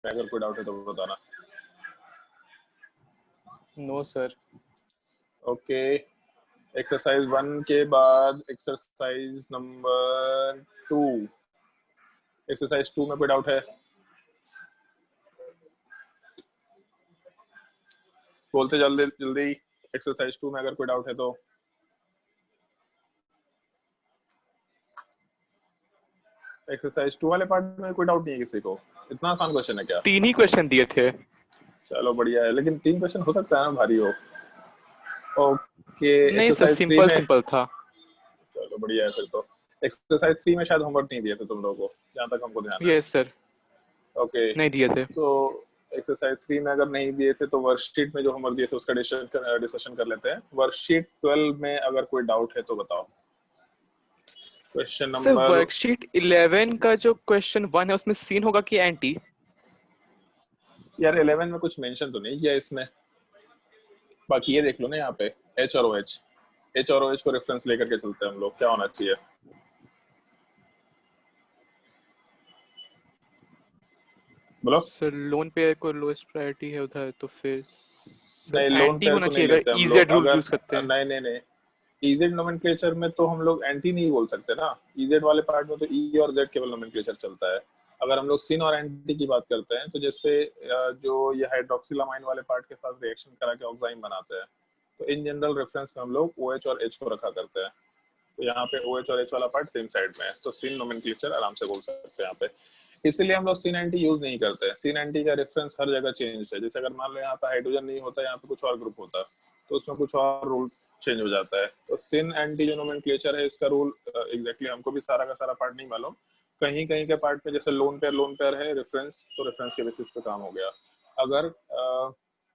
अगर कोई डाउट है तो बताना। No sir. ओके, एक्सरसाइज 1 के बाद एक्सरसाइज नंबर 2। एक्सरसाइज 2 में कोई डाउट है? बोलते जल्दी जल्दी। एक्सरसाइज 2 में अगर कोई डाउट है तो। एक्सरसाइज 2 वाले पार्ट में कोई डाउट नहीं है किसी को? इतना आसान क्वेश्चन है क्या? 3 ही क्वेश्चन दिए थे। चलो बढ़िया है, लेकिन 3 क्वेश्चन हो सकता है ना भारी हो। ओके, नहीं सर, एक्सरसाइज 3 सिंपल में। सिंपल था। चलो बढ़िया है फिर तो। एक्सरसाइज 3 में शायद होमवर्क नहीं दिए थे तुम लोगों को, जहाँ तक हमको ध्यान है। यस सर, ओके, नहीं दिए थे। तो एक्सरसाइज 3 में अगर नहीं दिए थे तो वर्कशीट में जो होमवर्क दिए थे उसका डिस्कशन कर लेते हैं। वर्कशीट 12 में अगर कोई डाउट है तो बताओ। Question sir number. वर्कशीट 11 का जो क्वेश्चन 1 है उसमें सीन होगा कि एंटी? यार 11 में कुछ मेंशन तो नहीं किया इसमें। बाकी ये देख लो ना यहाँ पे, एच और ओ एच। एच और ओ एच को रेफरेंस लेकर के चलते हैं हम लोग, क्या होना चाहिए? बोलो। सर लोन पे को लोएस्ट प्रायोरिटी है उधर, तो फिर सर नहीं, लोन एंटी पेयर होना को नहीं चाहिए लेते अगर हम लोग इजेड रूल अगर। यूज करते हैं। नहीं नहीं नहीं, इजेड नोमेनक्लेचर में तो हम लोग एंटी नहीं बोल सकते ना। इजेड वाले पार्ट में तो ई और जेड केवल नोमेनक्लेचर चलता है। अगर हम लोग सिन और एंटी की बात करते हैं तो जैसे जो ये हाइड्रोक्सिलामाइन वाले पार्ट के साथ रिएक्शन करा के ऑक्साइन बनाते हैं, तो इन जनरल रेफरेंस में हम लोग ओ एच और एच को रखा करते हैं। तो यहाँ पे ओ एच और एच वाला पार्ट सेम साइड में है, तो सिन नोमेनक्लेचर आराम से बोल सकते हैं यहाँ पे। इसलिए हम लोग सिन एंटी यूज नहीं करते हैं। सिन एंटी का रेफरेंस हर जगह चेंज है। जैसे अगर मान लो यहाँ पे हाइड्रोजन नहीं होता, यहाँ पे कुछ और ग्रुप होता, तो उसमें कुछ और रूल चेंज हो जाता है। तो सिन एंटी जो नोमेनक्लेचर है इसका रूल एग्जैक्टली हमको भी सारा का सारा पार्ट नहीं मालूम। कहीं कहीं के पार्ट में जैसे लोन पेयर है रेफरेंस, तो रेफरेंस के बेसिस पे काम हो गया। अगर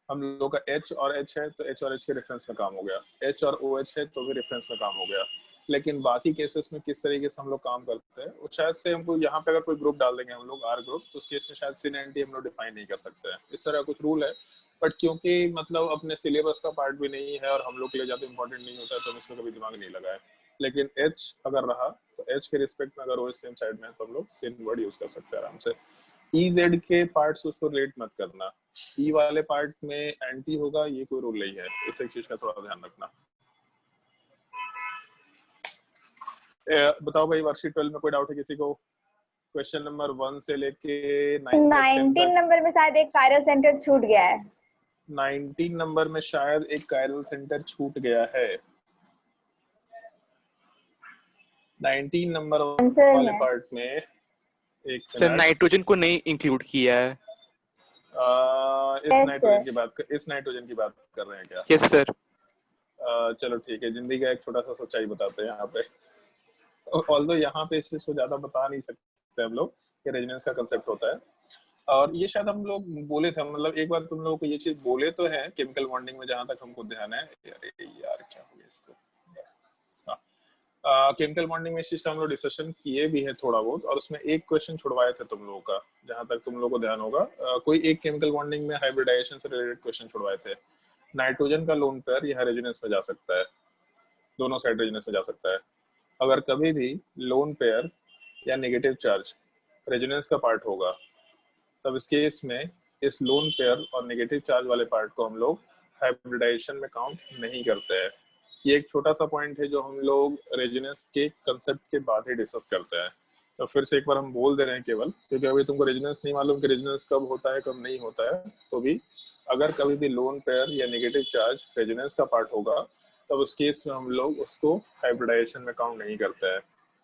हम लोग का एच और एच है तो एच और एच के रेफरेंस में काम हो गया। एच और ओ एच है तो भी रेफरेंस में काम हो गया। लेकिन बाकी केसेस में किस तरीके से हम लोग काम करते हैं वो शायद से हमको यहाँ पे अगर कोई ग्रुप डाल देंगे हम लोग आर ग्रुप, तो उस केस में शायद सिन एंटी हम लोग डिफाइन नहीं कर सकते हैं। इस तरह कुछ रूल है। बट क्योंकि मतलब अपने सिलेबस का पार्ट भी नहीं है और हम लोग के लिए ज्यादा इंपॉर्टेंट नहीं होता है, तो हम इसमें कभी दिमाग नहीं लगाए। लेकिन एच अगर रहा तो एच के रिस्पेक्ट में अगर वो सेम साइड में है तो हम लोग सिन वर्ड यूज कर सकते हैं आराम से। ई जेड के पार्ट्स उसको रिलेट मत करना। ई वाले पार्ट में एंटी होगा, ये कोई रूल नहीं है। इस एक चीज का थोड़ा ध्यान रखना। बताओ भाई, वर्कशीट 12 में कोई डाउट है किसी को? क्वेश्चन नंबर 1 से लेके 9 तक 10 19 तक। नंबर में शायद एक कायरल सेंटर छूट गया है। 19 नंबर में शायद एक कायरल सेंटर छूट गया है। 19 नंबर आंसर वाले में पार्ट में एक सर मिनट। नाइट्रोजन को नहीं इंक्लूड किया है। इस यस नाइट्रोजन सर। की बात इस नाइट्रोजन की बात कर रहे हैं क्या? Yes sir. चलो ठीक है, जिंदगी का एक छोटा सा सच्चाई बताते हैं यहाँ पे। ऑल्दो यहाँ पे इस चीज को ज्यादा बता नहीं सकते हम लोग कि रेजोनेंस का कंसेप्ट होता है। और ये शायद हम लोग बोले थे, मतलब एक बार तुम लोगों को ये चीज बोले तो है केमिकल बॉन्डिंग में, जहां तक हमको ध्यान है। अरे यार क्या हो गया इसको। केमिकल बॉन्डिंग में इस चीज का हम लोग डिस्कशन किए भी है थोड़ा बहुत, और उसमें एक क्वेश्चन छुड़वाए थे तुम लोगों का, जहां तक तुम लोगों को ध्यान होगा। कोई एक केमिकल बॉन्डिंग में हाइब्रिडाइजेशन से रिलेटेड क्वेश्चन छुड़वाए थे। नाइट्रोजन का लोन पेयर यह रेजोनेंस में जा सकता है, दोनों साइड रेजोनेंस में जा सकता है। अगर कभी भी लोन पेयर या नेगेटिव चार्ज रेजोनेंस का पार्ट होगा, तब इस केस में इस लोन पेयर और नेगेटिव चार्ज वाले पार्ट को हम लोग हाइब्रिडाइजेशन में काउंट नहीं करते हैं। ये एक छोटा सा पॉइंट है जो हम लोग रेजोनेंस के कंसेप्ट के बाद ही डिस्कस करते हैं। तो फिर से एक बार हम बोल दे रहे हैं केवल, क्योंकि अभी तुमको रेजोनेंस नहीं मालूम कि रेजोनेंस कब होता है कब नहीं होता है। तो भी अगर कभी भी लोन पेयर या नेगेटिव चार्ज रेजोनेंस का पार्ट होगा, तब उस केस में हम लोग उसको हाइब्रिडाइजेशन में काउंट नहीं करते हैं।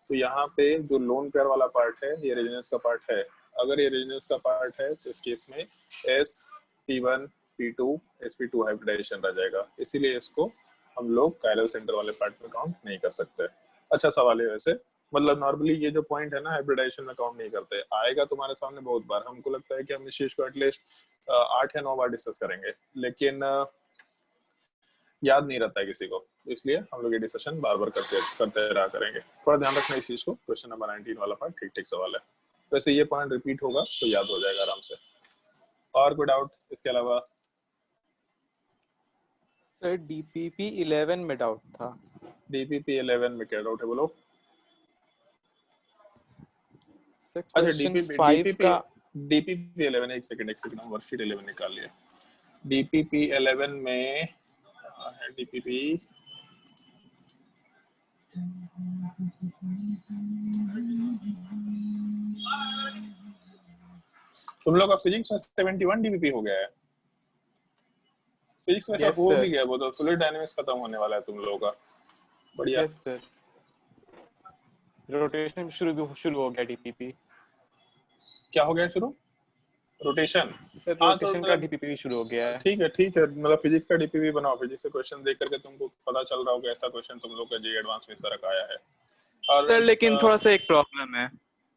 तो यहाँ पे जो लोन पेयर वाला पार्ट है ये रेजोनेंस का पार्ट है। अगर ये रेजोनेंस का पार्ट है तो इस केस में S P1 P2 sp2 hybridisation रह जाएगा। इसीलिए इसको हम लोग कायरल सेंटर वाले पार्ट में काउंट नहीं कर सकते। अच्छा सवाल है वैसे, मतलब नॉर्मली ये जो पॉइंट है ना हाइब्रिडाइजेशन में काउंट नहीं करते, आएगा तुम्हारे सामने बहुत बार। हमको लगता है कि हम इस चीज को एटलीस्ट 8 या 9 बार डिस्कस करेंगे, लेकिन याद नहीं रहता है किसी को। इसलिए हम लोग ये डिस्कशन बार बार करते रहा करेंगे। थोड़ा ध्यान रखना इस चीज को। क्वेश्चन नंबर 19 वाला पार्ट ठीक ठीक सवाल है। वैसे ये पॉइंट रिपीट होगा तो याद हो जाएगा आराम से। और कोई डाउट इसके अलावा? सर DPP 11 में डाउट था। DPP 11 में क्या डाउट है बोलो? सर अच्छा क्वेश्चन DPP 5 DPP का DPP 11 एक सेकंड हम वर्कशीट 11 निकाल लिया। DPP 11 में है DPP तुम लोग का फिजिक्स में 71 DPP हो गया है। फिजिक्स में Yes, हो sir. भी गया, वो तो फ्लूइड डायनामिक्स खत्म होने वाला है तुम लोगों का। बढ़िया। Yes, sir. रोटेशन शुरू हो गया डीपीपी। क्या हो गया शुरू? रोटेशन। सर हाँ तो रोटेशन का डीपीपी शुरू हो गया है। ठीक है मतलब फिजिक्स का डीपीपी बनाओ। फिजिक्स से क्वेश्चन देख करके तुमको पता चल रहा होगा ऐसा क्वेश्चन तुम लोग का जी एडवांस में इस तरह का आया है। और सर लेकिन थोड़ा सा एक प्रॉब्लम है,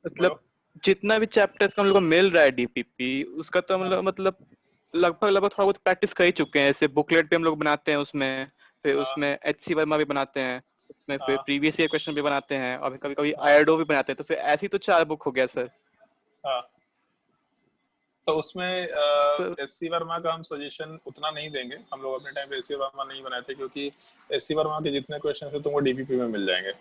मतलब जितना भी चैप्टर्स का हम लोग को मिल रहा है डीपीपी, उसका तो हम लोग मतलब लगभग थोड़ा बहुत प्रैक्टिस कर ही चुके हैं। जैसे बुकलेट भी हम लोग बनाते हैं उसमें, फिर उसमें एचसी वर्मा भी बनाते हैं, उसमें फिर प्रीवियस ईयर क्वेश्चन भी बनाते हैं, और कभी कभी आयरडो भी बनाते हैं। तो फिर ऐसी तो 4 बुक हो गया सर। हाँ तो उसमें सर एससी वर्मा का हम सजेशन उतना नहीं देंगे। हम लोग अपने टाइम पे एससी वर्मा नहीं बनाए थे, क्योंकि एससी वर्मा के जितने क्वेश्चन थे तुमको डीपीपी में मिल जाएंगे,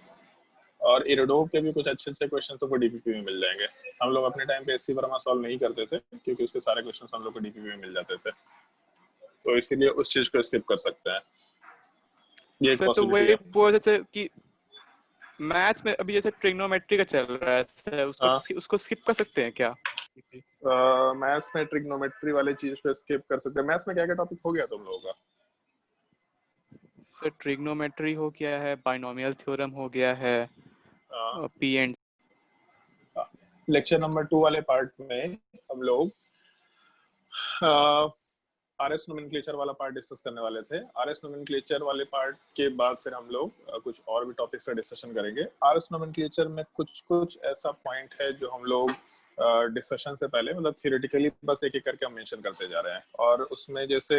और इरडोव के भी कुछ अच्छे क्वेश्चन तुमको डीपीपी में मिल जाएंगे। हम लोग अपने टाइम पे एससी वर्मा सॉल्व नहीं करते थे, क्योंकि उसके सारे क्वेश्चन हम लोग को डीपीपी में मिल जाते थे, तो इसीलिए उस चीज को स्किप कर सकते हैं। ये एक सर तो पॉसिबिलिटी वही है। बोल रहे थे कि मैथ्स में अभी जैसे ट्रिग्नोमेट्री का चल रहा है सर, उसको स्किप कर सकते हैं क्या? मैथ्स में ट्रिग्नोमेट्री वाले चीज को स्किप कर सकते हैं। मैथ्स में क्या क्या टॉपिक हो गया तुम लोगों का? सर ट्रिग्नोमेट्री हो गया है, बाइनोमियल थ्योरम हो गया है, पी एंड लेक्चर नंबर 2 वाले पार्ट में हम लोग आरएस नोमेनक्लेचर वाला पार्ट डिस्कस करने वाले थे। आरएस नोमेनक्लेचर वाले पार्ट के बाद फिर हम लोग कुछ और भी टॉपिक्स का डिस्कशन करेंगे। आरएस नोमेनक्लेचर में कुछ ऐसा पॉइंट है जो हम लोग डिस्कशन से पहले मतलब थियोरेटिकली बस एक एक करके हम मेंशन करते जा रहे हैं। और उसमें जैसे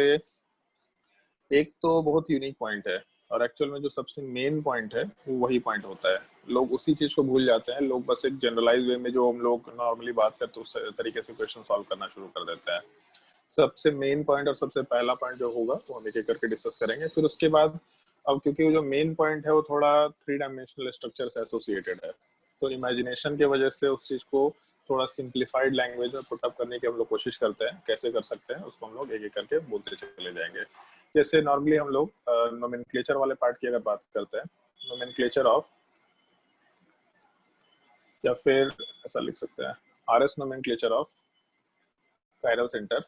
एक तो बहुत यूनिक पॉइंट है, और एक्चुअल में जो सबसे मेन पॉइंट है वो वही पॉइंट होता है। लोग उसी चीज को भूल जाते हैं। लोग बस एक जनरलाइज वे में जो हम लोग नॉर्मली बात करते हैं उस तरीके से क्वेश्चन सॉल्व करना शुरू कर देते हैं। सबसे मेन पॉइंट और सबसे पहला पॉइंट जो होगा वो हम एक एक करके डिस्कस करेंगे। फिर उसके बाद अब क्योंकि वो जो मेन पॉइंट है वो थोड़ा 3 डायमेंशनल स्ट्रक्चर से एसोसिएटेड है, तो इमेजिनेशन की वजह से उस चीज को थोड़ा सिंप्लीफाइड लैंग्वेज में पुट अप करने की हम लोग कोशिश करते हैं। कैसे कर सकते हैं उसको हम लोग एक एक करके बोलते चले जाएंगे। जैसे नॉर्मली हम लोग नोमेनक्लेचर वाले पार्ट की अगर बात करते हैं, नोमेनक्लेचर ऑफ, या फिर ऐसा लिख सकते हैं RS nomenclature of chiral centre.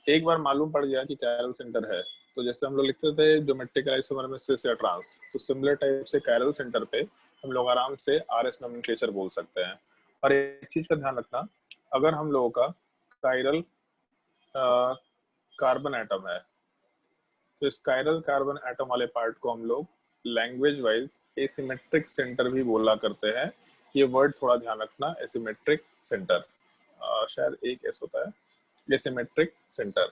एक बार मालूम पड़ गया कि कायरल सेंटर है, तो जैसे हम लोग लिखते थे ज्योमेट्रिक आइसोमरमेसिस या ट्रांस, तो सिमिलर टाइप से कायरल सेंटर पे हम लोग आराम से आरएस नोमेनक्लेचर बोल सकते हैं। और एक चीज का ध्यान रखना, अगर हम लोगों का कायरल कार्बन एटम है, तो इस कायरल कार्बन एटम वाले पार्ट को हम लोग लैंग्वेज वाइज एसिमेट्रिक सेंटर भी बोला करते हैं। ये वर्ड थोड़ा ध्यान रखना, एसिमेट्रिक सेंटर, शायद एक एस होता है, एसिमेट्रिक सेंटर।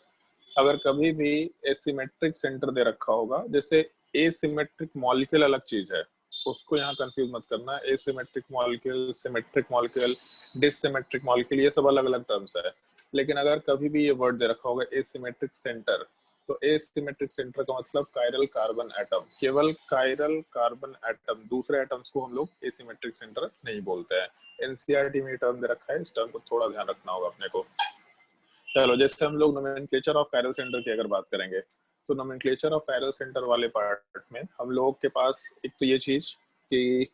अगर कभी भी एसिमेट्रिक सेंटर दे रखा होगा, जैसे एसिमेट्रिक मॉलिक्यूल अलग चीज है, उसको यहाँ कंफ्यूज मत करना। Asymmetric molecule, symmetric molecule, dissymmetric molecule, ये सब अलग अलग टर्म्स है। लेकिन अगर कभी भी ये वर्ड दे रखा होगा एसिमेट्रिक सेंटर, तो एसिमेट्रिक सेंटर का मतलब कायरल कार्बन एटम, केवल कायरल कार्बन एटम, दूसरे एटम्स को हम लोग एसिमेट्रिक सेंटर नहीं बोलते हैं। एनसीईआरटी में टर्म दे रखा है, इस टर्म को थोड़ा ध्यान रखना होगा अपने को। चलो, जैसे हम लोग नोमेनक्लेचर ऑफ कायरल सेंटर की अगर बात करेंगे, तो नोमेनक्लेचर ऑफ कायरल सेंटर वाले पार्ट में हम लोग के पास एक तो ये चीज कि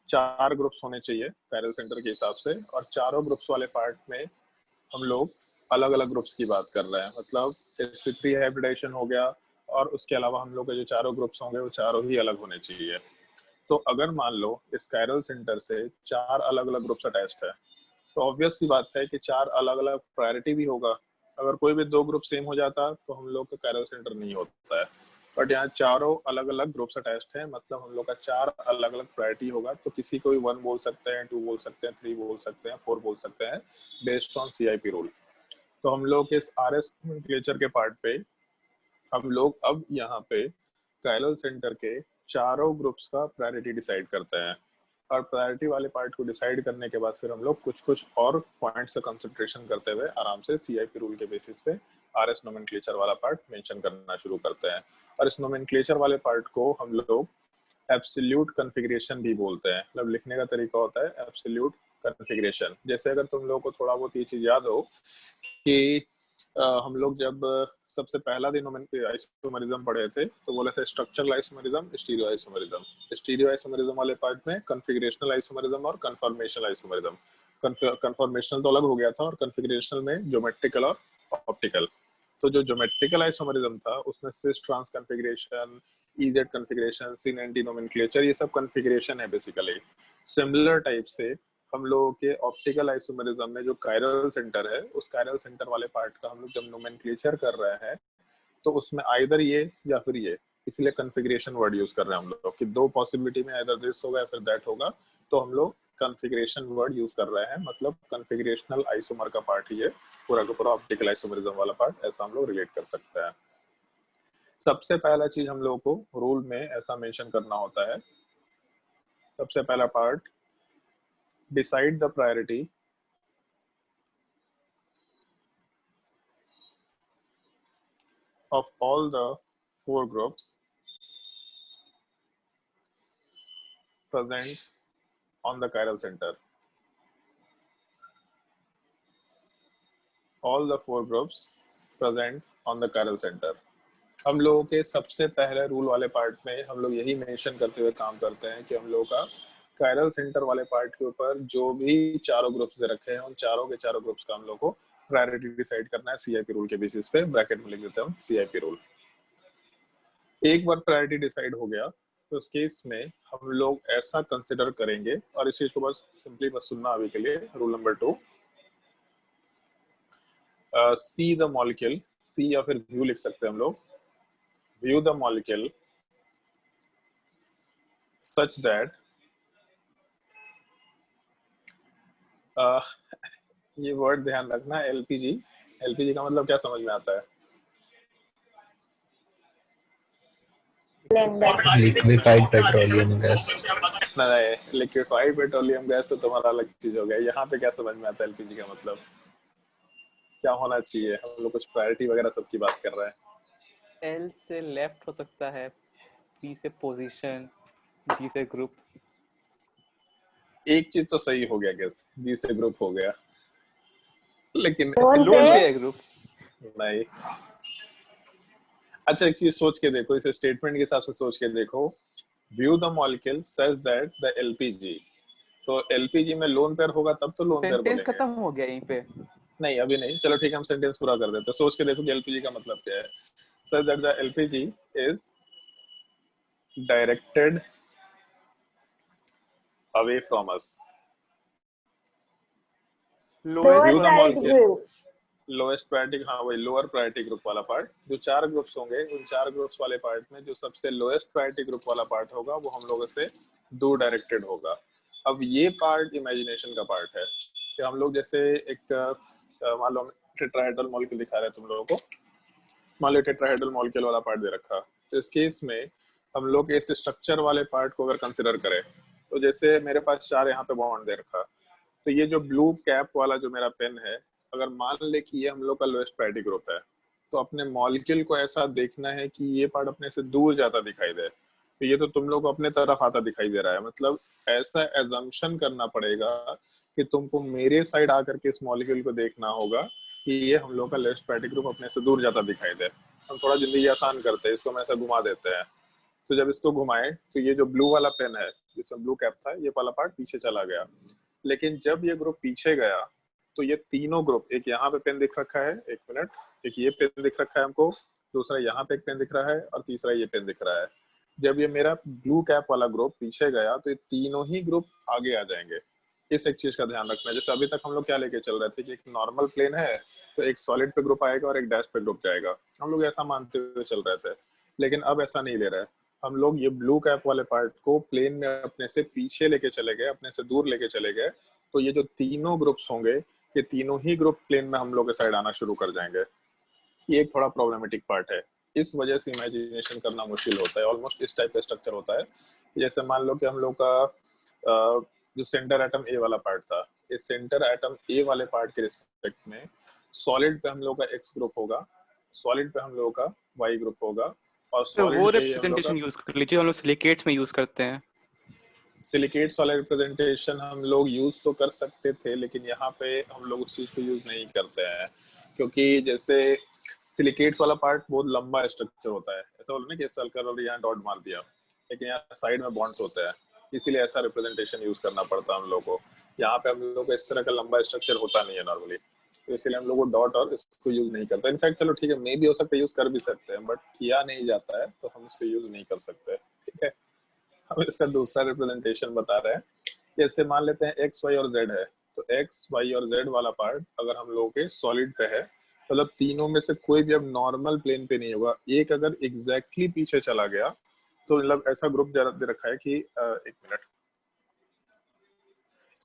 4 ग्रुप्स होने चाहिए कायरल सेंटर के हिसाब से, और चारों ग्रुप्स वाले पार्ट में हम लोग अलग अलग ग्रुप्स की बात कर रहे हैं। मतलब sp3 हाइब्रिडाइजेशन हो गया, और उसके अलावा हम लोग के जो चारों ग्रुप्स होंगे वो चारों ही अलग होने चाहिए। तो अगर मान लो इस कायरल सेंटर से 4 अलग अलग ग्रुप्स अटैच्ड है, तो ऑब्वियस सी बात है कि 4 अलग अलग प्रायोरिटी भी होगा। अगर कोई भी 2 ग्रुप सेम हो जाता तो हम लोग का कायरल सेंटर नहीं होता है। बट यहाँ चारों अलग अलग ग्रुप्स अटैच्ड है, मतलब हम लोग का 4 अलग अलग प्रायोरिटी होगा। तो किसी को भी 1 बोल सकते हैं, 2 बोल सकते हैं, 3 बोल सकते हैं, 4 बोल सकते हैं, बेस्ड ऑन सीआईपी रूल। तो हम लोग इस आरएस नोमेनक्लेचर के पार्ट पे हम लोग अब यहाँ पे कायरल सेंटर के चारों ग्रुप्स का प्रायोरिटी डिसाइड करते हैं। और प्रायोरिटी वाले पार्ट को डिसाइड करने के बाद फिर हम लोग कुछ कुछ और पॉइंट्स का कंसंट्रेशन करते हुए आराम से सीआईपी रूल के बेसिस पे आरएस नोमेनक्लेचर वाला पार्ट मेंशन करना शुरू करते हैं। और इस नोमेनक्लेचर वाले पार्ट को हम लोग एब्सोल्यूट कॉन्फ़िगरेशन भी बोलते हैं। मतलब लिखने का तरीका होता है एब्सोल्यूट कॉन्फ़िगरेशन। जैसे अगर तुम लोगों को थोड़ा बहुत ये चीज याद हो कि हम लोग जब सबसे पहला दिन आइसोमरिज्म पढ़े थे तो बोले थे structural isomerism, stereo isomerism. Stereo isomerism वाले पार्ट में कॉन्फ़िगरेशनल आइसोमरिज्म और कन्फॉर्मेशनल आइसोमरिज्म। कन्फॉर्मेशनल तो अलग हो गया था और कॉन्फ़िगरेशनल में ज्योमेट्रिकल और ऑप्टिकल। तो जो ज्योमेट्रिकल आइसोमरिज्म था उसमें cis trans configuration, E Z configuration, syn anti nomenclature, ये सब कॉन्फ़िगरेशन है बेसिकली। सिमिलर टाइप से हम लोगों के ऑप्टिकल आइसोमरिज्म में जो कायरल सेंटर है, उस कायरल सेंटर वाले पार्ट का हम लोग जब नोमेनक्लेचर कर रहे हैं तो उसमें आइदर ये या फिर ये, इसलिए कॉन्फ़िगरेशन वर्ड यूज कर रहे हैं हम लोग कि दो पॉसिबिलिटी में आइदर दिस होगा या फिर दैट होगा, तो हम लोग कॉन्फ़िगरेशन वर्ड यूज कर रहे हैं। मतलब कॉन्फ़िगरेशनल आइसोमर का पार्ट ही है, पूरा का पूरा ऑप्टिकल आइसोमरिज्म वाला पार्ट, ऐसा हम लोग रिलेट कर सकते हैं। सबसे पहला चीज हम लोगों को रूल में ऐसा मेंशन करना होता है, सबसे पहला part, decide the priority of all the four groups present on the chiral center. All the four groups present on the chiral center. हम लोगों के सबसे पहले रूल वाले पार्ट में हम लोग यही मेंशन करते हुए काम करते हैं कि हम लोगों का कायरल सेंटर वाले पार्ट के ऊपर जो भी चारों ग्रुप्स दे रखे हैं उन चारों के चारों ग्रुप्स का हम लोग को प्रायोरिटी डिसाइड करना है सीआईपी रूल के बेसिस पे। ब्रैकेट में लिख देते हैं हम सीआईपी रूल। एक बार प्रायोरिटी डिसाइड हो गया तो उस केस में हम लोग ऐसा कंसिडर करेंगे, और इस चीज को बस सिंपली बस सुनना अभी के लिए। Rule number 2, see the molecule, see या फिर व्यू लिख सकते हैं हम लोग, view the molecule such that ये वर्ड ध्यान रखना, एलपीजी। एलपीजी का मतलब क्या समझ में आता है? Liquefied petroleum gas. नहीं, लिक्विफाइड पेट्रोलियम गैस तो तुम्हारा अलग चीज हो गया। यहाँ पे क्या समझ में आता है एलपीजी का मतलब क्या होना चाहिए? हम लोग कुछ प्रायोरिटी वगैरह सबकी बात कर रहे हैं। एल से लेफ्ट हो सकता है, पी से पोजीशन, जी से ग्रुप। एक चीज तो सही हो गया, गैस जी से ग्रुप हो गया, लेकिन लोन लोन पे पे है ग्रुप। नहीं। अच्छा एक चीज सोच के देखो, इसे स्टेटमेंट के हिसाब से सोच के देखो, view the molecule such that the LPG, तो एलपीजी में लोन पेयर होगा तब तो लोन पेयर सेंटेंस बोलेंगे। खत्म हो गया यहीं पे। नहीं अभी नहीं, चलो ठीक है, हम सेंटेंस पूरा कर देते हैं। सोच के देखो कि एलपीजी का मतलब क्या है। Such that the LPG is directed away from us. Lowest View the priority molecule, group. Lowest priority, हाँ वही लोअर प्रायोरिटी ग्रुप वाला पार्ट। जो चार ग्रुप्स होंगे उन चार ग्रुप्स वाले पार्ट में जो सबसे लोएस्ट प्रायोरिटी ग्रुप वाला पार्ट होगा वो हम लोगों से दूर डायरेक्टेड होगा। अब ये पार्ट इमेजिनेशन का पार्ट है कि हम लोग जैसे एक मान लो टेट्राहेड्रल मॉलिक्यूल दिखा रहे हैं तुम लोगों को, मान लो टेट्राहेड्रल मॉलिक्यूल वाला पार्ट दे रखा, तो इस केस में हम लोग इस स्ट्रक्चर वाले पार्ट को अगर कंसिडर करें तो जैसे मेरे पास चार यहाँ पे बॉन्ड दे रखा, तो ये जो ब्लू कैप वाला जो मेरा पेन है, अगर मान ले कि ये हम लोग का लोएस्ट प्रायोरिटी ग्रुप है, तो अपने मॉलिक्यूल को ऐसा देखना है कि ये पार्ट अपने से दूर जाता दिखाई दे। तो ये तो तुम लोग को अपने तरफ आता दिखाई दे रहा है, मतलब ऐसा एजम्पशन करना पड़ेगा कि तुमको मेरे साइड आकर के इस मॉलिक्यूल को देखना होगा कि ये हम लोग का लोएस्ट प्रायोरिटी ग्रुप अपने से दूर जाता दिखाई दे। हम थोड़ा जिंदगी आसान करते हैं, इसको हम ऐसा घुमा देते हैं। तो जब इसको घुमाए तो ये जो ब्लू वाला पेन है जिसमें ब्लू कैप था, ये वाला पार्ट पीछे चला गया। लेकिन जब ये ग्रुप पीछे गया तो ये तीनों ग्रुप, एक यहाँ पे पेन दिख रखा है, एक मिनट, एक ये पेन दिख रखा है हमको, दूसरा यहाँ पे एक पेन दिख रहा है और तीसरा ये पेन दिख रहा है। जब ये मेरा ब्लू कैप वाला ग्रुप पीछे गया तो ये तीनों ही ग्रुप आगे आ जाएंगे। इस एक चीज का ध्यान रखना है। जैसे अभी तक हम लोग क्या लेके चल रहे थे कि एक नॉर्मल प्लेन है तो एक सॉलिड पे ग्रुप आएगा और एक डैश पे ग्रुप जाएगा, हम लोग ऐसा मानते हुए चल रहे थे। लेकिन अब ऐसा नहीं ले रहा है, हम लोग ये ब्लू कैप वाले पार्ट को प्लेन में अपने से पीछे लेके चले गए, अपने से दूर लेके चले गए। तो ये जो तीनों ग्रुप्स होंगे, ये तीनों ही ग्रुप प्लेन में हम लोग के साइड आना शुरू कर जाएंगे। ये एक थोड़ा प्रॉब्लमेटिक पार्ट है, इस वजह से इमेजिनेशन करना मुश्किल होता है। ऑलमोस्ट इस टाइप का स्ट्रक्चर होता है। जैसे मान लो कि हम लोग का जो सेंटर एटम ए वाला पार्ट था, इस सेंटर एटम ए वाले पार्ट के रिस्पेक्ट में सॉलिड पे हम लोग का एक्स ग्रुप होगा, सॉलिड पे हम लोग का वाई ग्रुप होगा, और तो वो सॉलिड पे ही हम लोग का, रिप्रेजेंटेशन यूज कर लीजिए, हम लोग सिलिकेट्स में यूज करते हैं। सिलिकेट्स वाला रिप्रेजेंटेशन हम लोग यूज तो कर सकते थे, लेकिन यहाँ पे हम लोग उस चीज को यूज नहीं करते हैं, क्योंकि जैसे सिलिकेट्स वाला पार्ट बहुत लंबा स्ट्रक्चर होता है, ऐसा बोलो ना कि सर्कल और यहाँ डॉट मार दिया, लेकिन यहाँ साइड में बॉन्ड्स होते हैं, इसीलिए ऐसा रिप्रेजेंटेशन यूज करना पड़ता है हम लोग को। यहाँ पे हम लोग को इस तरह का लंबा स्ट्रक्चर होता नहीं है नॉर्मली, तो इसलिए हम लोग को डॉट और इसको यूज नहीं करते। इनफैक्ट चलो ठीक है, मे भी हो सकता है यूज कर भी सकते हैं, बट किया नहीं जाता है तो हम इसको यूज नहीं कर सकते। ठीक है, हम इसका दूसरा रिप्रेजेंटेशन बता रहे हैं। जैसे मान लेते हैं एक्स वाई और जेड है, तो एक्स वाई और जेड वाला पार्ट अगर हम लोगों के सॉलिड पे है, मतलब तीनों में से कोई भी अब नॉर्मल प्लेन पे नहीं होगा, एक अगर एग्जैक्टली पीछे चला गया तो मतलब ऐसा ग्रुप दे रखा है कि एक मिनट,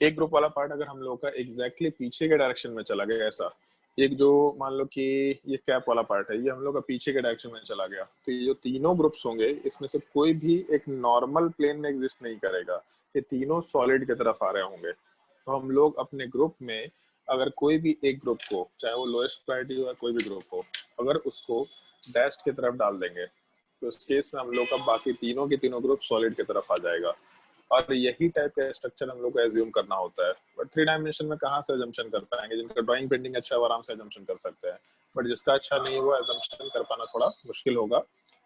एक ग्रुप वाला पार्ट अगर हम लोग का एग्जैक्टली पीछे के डायरेक्शन में चला गया, ऐसा एक जो मान लो कि ये कैप वाला पार्ट है, ये हम लोग का पीछे के डायरेक्शन में चला गया, तो ये जो तीनों ग्रुप्स होंगे इसमें से कोई भी एक नॉर्मल प्लेन में एग्जिस्ट नहीं करेगा, ये तीनों सॉलिड की तरफ आ रहे होंगे। तो हम लोग अपने ग्रुप में अगर कोई भी एक ग्रुप को, चाहे वो लोएस्ट प्रायोरिटी हो या कोई भी ग्रुप हो, अगर उसको डैश की तरफ डाल देंगे तो इस केस में हम लोग का बाकी तीनों के तीनों ग्रुप सॉलिड की तरफ आ जाएगा। और यही टाइप का स्ट्रक्चर हम लोग को एज्यूम करना होता है, बट 3 डायमेंशन में कहाँ से एजम्पशन कर पाएंगे? जिनका ड्राइंग पेंटिंग अच्छा है वो आराम से एजम्पशन कर सकते हैं, बट जिसका अच्छा नहीं हुआ एजम्पशन कर पाना थोड़ा मुश्किल होगा।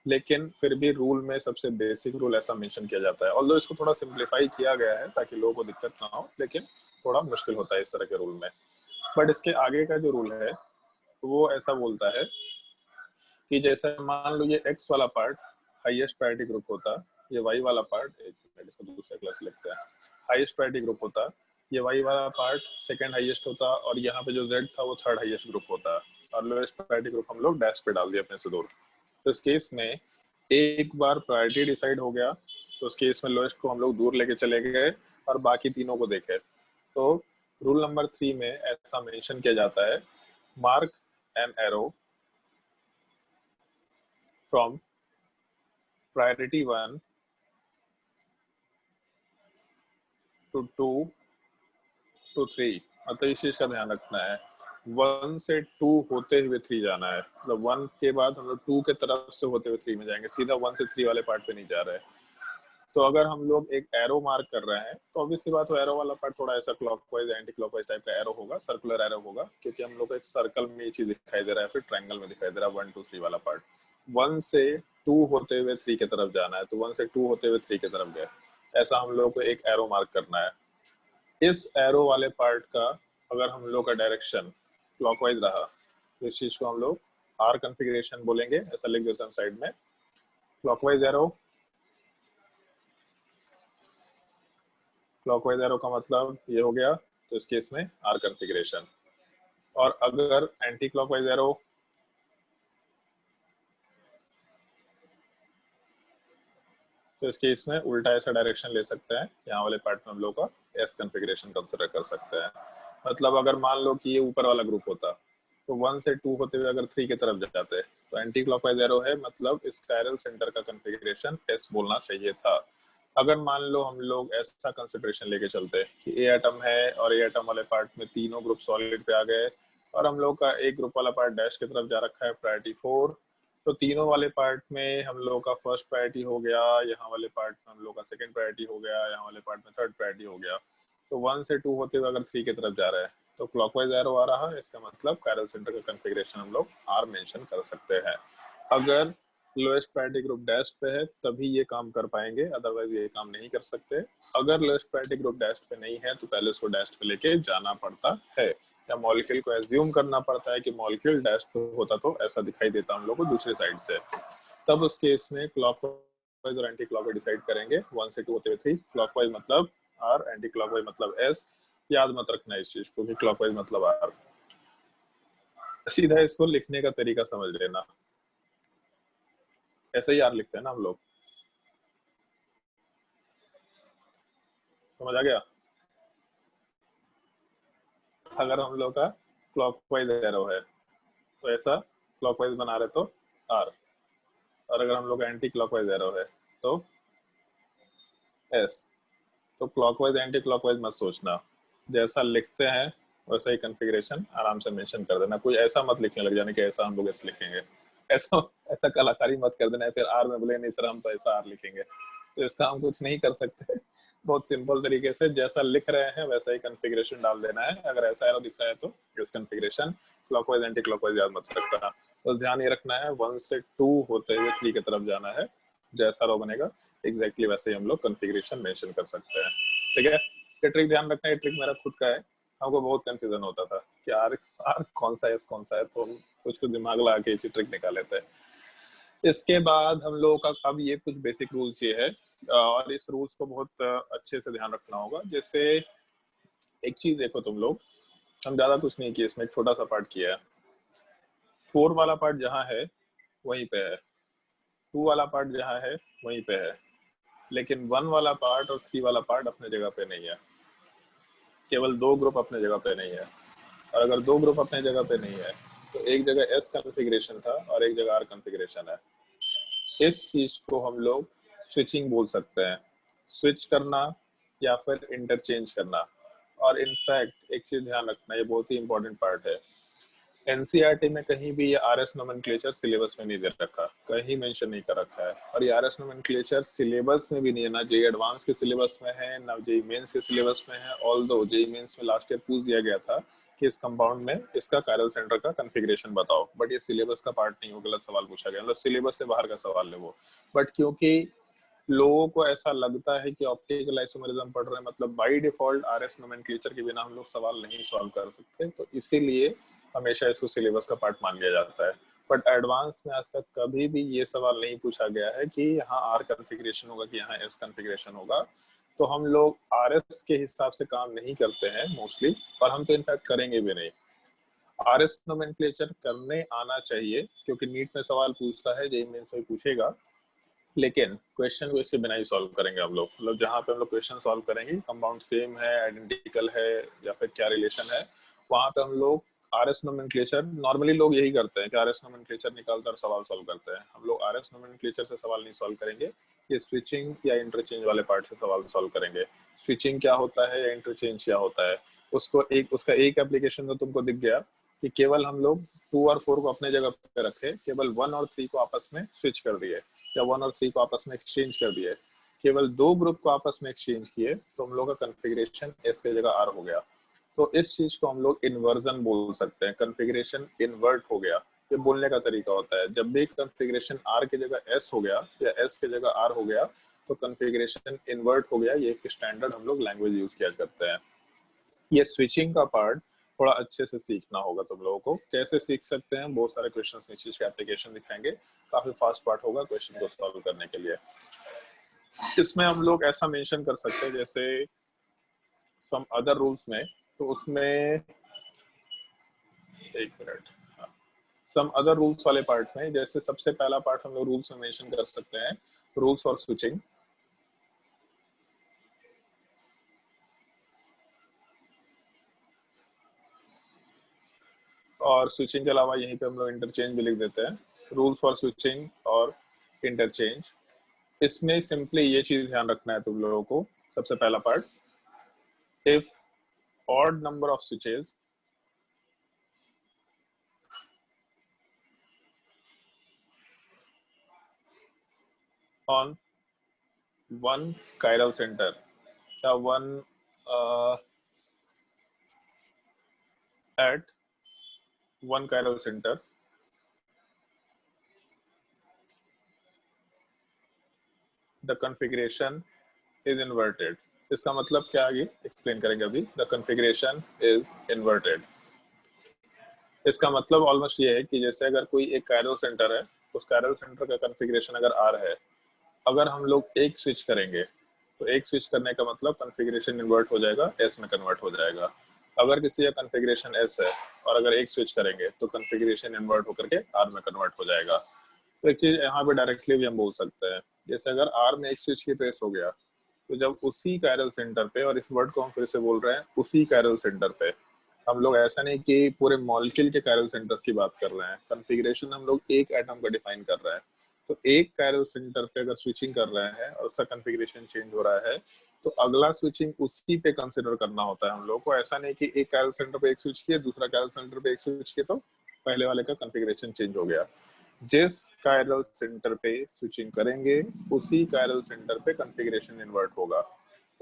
लेकिन फिर भी रूल में सबसे बेसिक रूल ऐसा मेंशन किया जाता है, ऑल्दो इसको थोड़ा सिंप्लीफाई किया गया है ताकि लोगों को दिक्कत ना हो, लेकिन थोड़ा मुश्किल होता है इस तरह के रूल में। बट इसके आगे का जो रूल है वो ऐसा बोलता है कि जैसे मान लो ये एक्स वाला पार्ट हाईएस्ट प्रायोरिटी ग्रुप होता, ये वाई वाला पार्ट, एक मिनट इसको दूसरे क्लास लिखते हैं, हाईएस्ट प्रायोरिटी ग्रुप होता, ये वाई वाला पार्ट सेकंड हाईएस्ट होता, और यहाँ पे जो जेड था वो थर्ड हाईएस्ट ग्रुप होता, और लोएस्ट प्रायोरिटी ग्रुप हम लोग डैश पे डाल दिया अपने से दूर। तो इस केस में एक बार प्रायोरिटी डिसाइड हो गया तो उस केस में लोएस्ट को हम लोग दूर लेके चले गए और बाकी तीनों को देखे। तो रूल नंबर 3 में ऐसा मेंशन किया जाता है, mark an arrow from priority 1 to 2 to 3, मतलब इस चीज का ध्यान रखना है, 1 से 2 होते हुए 3 जाना है, मतलब 1 के बाद हम लोग 2 के तरफ से होते हुए 3 में जाएंगे, सीधा 1 से 3 वाले पार्ट पे नहीं जा रहे। तो अगर हम लोग एक एरो मार्क कर रहे हैं तो ऑब्वियसली बात है एरो वाला पार्ट थोड़ा ऐसा क्लॉकवाइज एंटी क्लॉकवाइज टाइप का एरो होगा, सर्कुलर एरो होगा, क्योंकि हम लोग को एक सर्कल में ये चीज दिखाई दे रहा है, फिर ट्रायंगल में दिखाई दे रहा है 1 2 3 वाला पार्ट। 1 से 2 होते हुए 3 की तरफ जाना है, तो 1 से 2 होते हुए 3 की तरफ गए, ऐसा हम लोग को एक एरो मार्क करना है। इस एरो वाले पार्ट का अगर हम लोग का डायरेक्शन क्लॉकवाइज रहा तो इस चीज को हम लोग आर कॉन्फ़िगरेशन बोलेंगे, ऐसा लिख देते हैं साइड में, क्लॉकवाइज एरो, क्लॉकवाइज एरो का मतलब ये हो गया, तो इस केस में आर कॉन्फ़िगरेशन। और अगर एंटी क्लॉकवाइज एरो, तो इस केस में उल्टा ऐसा डायरेक्शन ले सकते हैं, यहाँ वाले पार्ट में हम लोग का एस कॉन्फ़िगरेशन कंसीडर कर सकते हैं। मतलब अगर मान लो कि ये ऊपर वाला ग्रुप होता तो 1 से 2 होते हुए अगर 3 की तरफ जाते तो एंटी क्लॉकवाइज एरो है, मतलब इस कायरल सेंटर का कॉन्फ़िगरेशन एस बोलना चाहिए था। अगर मान लो हम लोग ऐसा कंसिडरेशन लेके चलते कि ए एटम है और ए एटम वाले पार्ट में तीनों ग्रुप सॉलिड पे आ गए और हम लोग का एक ग्रुप वाला पार्ट डैश की तरफ जा रखा है प्रायोरिटी 4, तो तीनों वाले पार्ट में हम लोग का फर्स्ट प्रायोरिटी हो गया, यहाँ वाले पार्ट में हम लोग का सेकंड प्रायोरिटी हो गया, यहाँ वाले पार्ट में थर्ड प्रायोरिटी हो गया। तो 1 से 2 होते हुए अगर 3 की तरफ जा रहा है तो क्लॉकवाइज एरो आ रहा है, इसका मतलब कायरल सेंटर का कॉन्फ़िगरेशन हम लोग आर मेंशन कर सकते हैं। अगर लोएस्ट प्रायोरिटी ग्रुप डैश पे है तभी ये काम कर पाएंगे, अदरवाइज ये काम नहीं कर सकते। अगर लोएस्ट प्रायोरिटी ग्रुप डैश पे नहीं है तो पहले उसको डैश पे लेके जाना पड़ता है, या मॉलिक्यूल को एज्यूम करना पड़ता है कि मॉलिक्यूल डैश पे होता तो ऐसा दिखाई देता हम लोग को दूसरे साइड से। तब उस केस में क्लॉकवाइज और एंटी क्लॉकवाइज डिसाइड करेंगे, 1 से 2 होते हुए 3, क्लॉकवाइज मतलब आर, एंटी क्लॉकवाइज मतलब एस, याद मत रखना इस चीज को कि क्लॉकवाइज मतलब आर। सीधा इसको लिखने का तरीका समझ लेना, ऐसे ही आर लिखते हैं ना हम लोग, समझ आ गया? अगर हम लोग का क्लॉकवाइज एरो है तो ऐसा क्लॉकवाइज बना रहे तो आर, और अगर हम लोग का एंटी क्लॉकवाइज एरो है तो एस। तो क्लॉकवाइज एंटी क्लॉकवाइज मत सोचना, जैसा लिखते हैं वैसा ही कॉन्फ़िगरेशन आराम से मेंशन कर देना, कोई ऐसा मत लिखने लग जाने कि ऐसा हम लोग ऐसे लिखेंगे, ऐसा ऐसा कलाकारी मत कर देना है फिर आर में बोले नहीं सर हम तो ऐसा आर लिखेंगे, तो इसका हम कुछ नहीं कर सकते। बहुत सिंपल तरीके से जैसा लिख रहे हैं वैसा ही कॉन्फ़िगरेशन डाल देना है। अगर ऐसा एरो दिख रहा है तो इस कॉन्फ़िगरेशन, क्लॉकवाइज एंटी क्लॉकवाइज याद मत रखना। तो ध्यान ये रखना है 1 से 2 होते हुए 3 की तरफ जाना है। जैसा रो बनेगा एग्जैक्टली वैसे ही हम लोग कॉन्फ़िगरेशन मेंशन कर सकते हैं। ठीक है, ये ट्रिक ध्यान रखना है। ट्रिक मेरा खुद का है, हमको बहुत कंफ्यूजन होता था कि आर आर कौन सा है, एस कौन सा है, तो हम कुछ दिमाग लगा के ये ट्रिक निकाल लेते हैं। इसके बाद हम लोगों का अब ये कुछ बेसिक रूल्स ये है, और इस रूल्स को बहुत अच्छे से ध्यान रखना होगा। जैसे एक चीज देखो तुम लोग, हम ज्यादा कुछ नहीं किया, इसमें एक छोटा सा पार्ट किया है। 4 वाला पार्ट जहाँ है वहीं पे है, 2 वाला पार्ट जहाँ है वहीं पे है, लेकिन 1 वाला पार्ट और 3 वाला पार्ट अपने जगह पे नहीं है। केवल 2 ग्रुप अपने जगह पे नहीं है, और अगर 2 ग्रुप अपने जगह पे नहीं है तो एक जगह एस कॉन्फ़िगरेशन था और एक जगह आर कॉन्फ़िगरेशन है। इस चीज को हम लोग स्विचिंग बोल सकते हैं, स्विच करना या फिर इंटरचेंज करना। और इनफैक्ट एक चीज ध्यान रखना, ये बहुत ही इंपॉर्टेंट पार्ट है, एनसीईआरटी में कहीं भी ये आरएस नोमेनक्लेचर सिलेबस में नहीं दे रखा, कहीं मेंशन नहीं कर रखा है। और ये आरएस नोमेनक्लेचर सिलेबस में भी नहीं है, ना जेई एडवांस के सिलेबस में है ना जेई मेंस के सिलेबस में है। ऑल्दो जेई मेंस में लास्ट ईयर पूछ दिया गया था कि इस कंपाउंड में इसका कायरल सेंटर का कॉन्फ़िगरेशन बताओ, बट ये सिलेबस का पार्ट नहीं हो, गलत सवाल पूछा गया, मतलब सिलेबस से बाहर का सवाल है वो। बट क्योंकि लोगों को ऐसा लगता है कि ऑप्टिकल आइसोमेरिज्म पढ़ रहे हैं मतलब बाय डिफॉल्ट आरएस नोमेनक्लेचर के बिना हम लोग सवाल नहीं सॉल्व कर सकते, तो इसीलिए हमेशा इसको सिलेबस का पार्ट मान लिया जाता है। बट एडवांस में आज तक कभी भी ये सवाल नहीं पूछा गया है कि यहाँ आर कॉन्फ़िगरेशन होगा कि यहाँ एस कॉन्फ़िगरेशन होगा। तो हम लोग आरएस के हिसाब से काम नहीं करते हैं मोस्टली, और हम तो इनफैक्ट करेंगे भी नहीं। आरएस नोमेनक्लेचर करने आना चाहिए, क्योंकि नीट में सवाल पूछता है, जेईई मेंस में पूछेगा, लेकिन क्वेश्चन को इसके बिना ही सॉल्व करेंगे हम लोग। मतलब जहाँ पे हम लोग क्वेश्चन सॉल्व करेंगे, कंपाउंड सेम है, आइडेंटिकल है, या फिर क्या रिलेशन है, वहाँ पे हम लोग आरएस नोमेनक्लेचर, नॉर्मली लोग यही करते हैं कि आरएस नोमेनक्लेचर निकालते और सवाल सॉल्व करते हैं। हम लोग आरएस नोमेनक्लेचर से सवाल नहीं सॉल्व करेंगे, ये स्विचिंग या इंटरचेंज वाले पार्ट से सवाल सॉल्व करेंगे। स्विचिंग क्या होता है या इंटरचेंज क्या होता है, उसका एक एप्लीकेशन तो तुमको दिख गया कि केवल हम लोग 2 और 4 को अपने जगह पे रखे, केवल 1 और 3 को आपस में स्विच कर दिए, या 1 और 3 को आपस में एक्सचेंज कर दिए, केवल 2 ग्रुप को आपस में एक्सचेंज किए, तो हम लोग का कॉन्फ़िगरेशन एस के जगह आर हो गया। तो इस चीज को हम लोग इन्वर्जन बोल सकते हैं, कॉन्फ़िगरेशन इन्वर्ट हो गया। ये बोलने का तरीका होता है, जब भी कॉन्फ़िगरेशन आर की जगह एस हो गया या एस की जगह आर हो गया तो कॉन्फ़िगरेशन इन्वर्ट हो गया। ये एक स्टैंडर्ड हम लोग लैंग्वेज यूज किया करते हैं। ये स्विचिंग का पार्ट थोड़ा अच्छे से सीखना होगा तुम लोगों को। कैसे सीख सकते हैं, बहुत सारे क्वेश्चंस नीचे के एप्लीकेशन दिखाएंगे, काफी फास्ट पार्ट होगा क्वेश्चन को सॉल्व करने के लिए। इसमें हम लोग ऐसा मेंशन कर सकते हैं, जैसे सम अदर रूल्स में, तो उसमें एक मिनट, सम अदर रूल्स वाले पार्ट में, जैसे सबसे पहला पार्ट हम लोग रूल्स में मेंशन कर सकते हैं, रूल्स फॉर स्विचिंग। और स्विचिंग के अलावा यहीं पे हम लोग इंटरचेंज भी लिख देते हैं, रूल्स फॉर स्विचिंग और इंटरचेंज। इसमें सिंपली ये चीज ध्यान रखना है तुम लोगों को, सबसे पहला part, if odd number of switches on one chiral center या one at one chiral center, the configuration is inverted। इसका मतलब क्या आगे एक्सप्लेन करेंगे अभी। the configuration is inverted, इसका मतलब ऑलमोस्ट ये है कि जैसे अगर कोई एक कायरल सेंटर है, उस कायरल सेंटर का कॉन्फ़िगरेशन अगर आर है, अगर हम लोग एक स्विच करेंगे तो एक स्विच करने का मतलब कॉन्फ़िगरेशन इन्वर्ट हो जाएगा, एस में कन्वर्ट हो जाएगा। अगर किसी का कॉन्फ़िगरेशन एस है और अगर एक स्विच करेंगे तो कॉन्फ़िगरेशन इन्वर्ट होकर के आर में कन्वर्ट हो जाएगा। तो एक चीज यहाँ पे डायरेक्टली भी हम बोल सकते हैं, जैसे अगर आर में एक स्विच की तो एस हो गया, तो जब उसी कायरल सेंटर पे, और इस वर्ड को हम फिर से बोल रहे हैं, उसी कायरल सेंटर पे, हम लोग ऐसा नहीं कि पूरे मॉलिक्यूल के कायरल सेंटर्स की बात कर रहे हैं, कॉन्फ़िगरेशन हम लोग एक एटम का डिफाइन कर रहे हैं। तो एक कायरल सेंटर पे अगर स्विचिंग कर रहे हैं और उसका कॉन्फ़िगरेशन चेंज हो रहा है, तो अगला स्विचिंग उसी पे कंसिडर करना होता है हम लोग को। ऐसा नहीं कि एक कायरल सेंटर पे एक स्विच किया, दूसरा कायरल सेंटर पे एक स्विच किया तो पहले वाले का कॉन्फ़िगरेशन चेंज हो गया। जिस कायरल सेंटर पे स्विचिंग करेंगे उसी कायरल सेंटर पे कॉन्फ़िगरेशन इन्वर्ट होगा।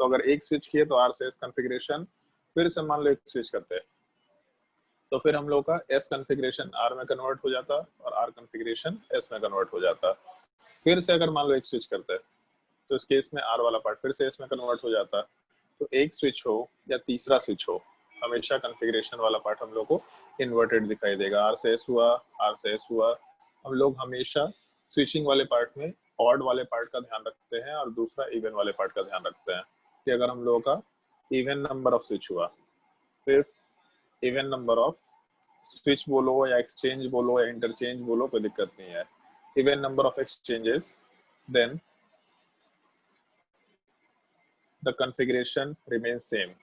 तो अगर एक स्विच किए तो आर से एस कॉन्फ़िगरेशन, फिर से मान लो एक स्विच करते हैं तो फिर हम लोग का एस कॉन्फ़िगरेशन आर में कन्वर्ट हो जाता और आर कॉन्फ़िगरेशन एस में कन्वर्ट हो जाता। फिर से अगर मान लो एक स्विच करते हैं तो इस केस में आर वाला पार्ट फिर से एस में कन्वर्ट हो जाता। तो एक स्विच हो या तीसरा स्विच हो, हमेशा कॉन्फ़िगरेशन वाला पार्ट हम लोग को इन्वर्टेड दिखाई देगा। आर से एस हुआ, आर से एस हुआ। हम लोग हमेशा स्विचिंग वाले पार्ट में ऑड वाले पार्ट का ध्यान रखते हैं और दूसरा इवन वाले पार्ट का ध्यान रखते हैं कि अगर हम लोगों का इवन नंबर ऑफ स्विच हुआ, फिर इवन नंबर ऑफ स्विच बोलो या एक्सचेंज बोलो या इंटरचेंज बोलो, कोई दिक्कत नहीं है। Even number of exchanges, then the configuration remains same.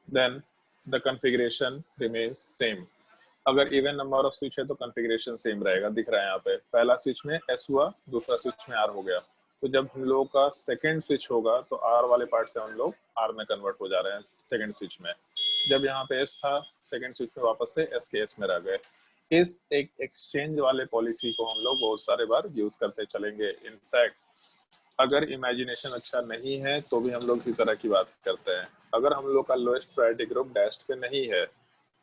Then the configuration remains same. अगर इवन नंबर ऑफ स्विच है तो कॉन्फ़िगरेशन सेम रहेगा। दिख रहा है यहाँ पे पहला स्विच में एस हुआ, दूसरा स्विच में आर हो गया। तो जब हम लोग का सेकंड स्विच होगा तो आर वाले पार्ट से हम लोग आर में कन्वर्ट हो जा रहे हैं सेकंड स्विच में। जब यहाँ पे एस था सेकंड स्विच में वापस से एस के एस में रह गए। इस एक एक्सचेंज वाले पॉलिसी को हम लोग बहुत सारे बार यूज करते चलेंगे। इनफैक्ट अगर इमेजिनेशन अच्छा नहीं है तो भी हम लोग इसी तरह की बात करते हैं। अगर हम लोग का लोएस्ट प्रायोरिटी ग्रुप डैश पे नहीं है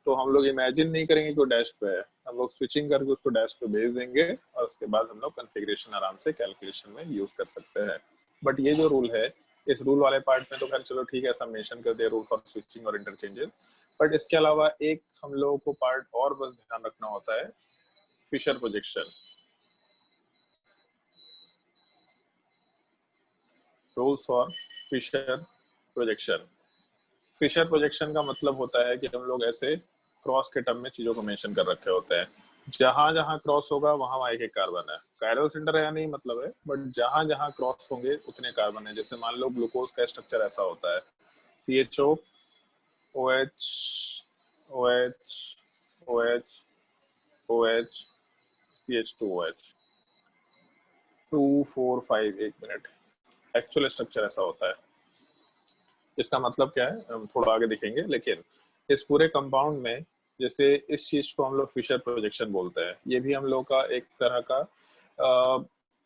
तो हम लोग इमेजिन नहीं करेंगे कि वो डैश पे है, हम लोग स्विचिंग करके उसको डैश पे भेज देंगे और उसके बाद हम लोग कॉन्फ़िगरेशन आराम से कैलकुलेशन में यूज कर सकते हैं। बट ये जो रूल है, इस रूल वाले पार्ट में तो खैर चलो ठीक है, सब मेंशन कर दिया रूल फॉर स्विचिंग और इंटरचेंजेस। बट इसके अलावा एक हम लोगों को पार्ट और बस ध्यान रखना होता है, Fischer projection. Rules for Fischer projection. Fischer projection का मतलब होता है कि हम लोग ऐसे क्रॉस के टर्म में चीजों को मेंशन कर रखे होते हैं। जहां जहां क्रॉस होगा वहां वहां एक एक कार्बन है। कायरल सेंटर है नहीं मतलब है, बट जहां जहां क्रॉस होंगे उतने कार्बन है। जैसे मान लो ग्लूकोज का स्ट्रक्चर ऐसा होता है, CHO OH OH OH OH CH2OH 2 4 5। एक मिनट, एक्चुअल स्ट्रक्चर ऐसा होता है। इसका मतलब क्या है हम थोड़ा आगे देखेंगे, लेकिन इस पूरे कंपाउंड में जैसे इस चीज को हम लोग फिशर प्रोजेक्शन बोलते हैं। ये भी हम लोग का एक तरह का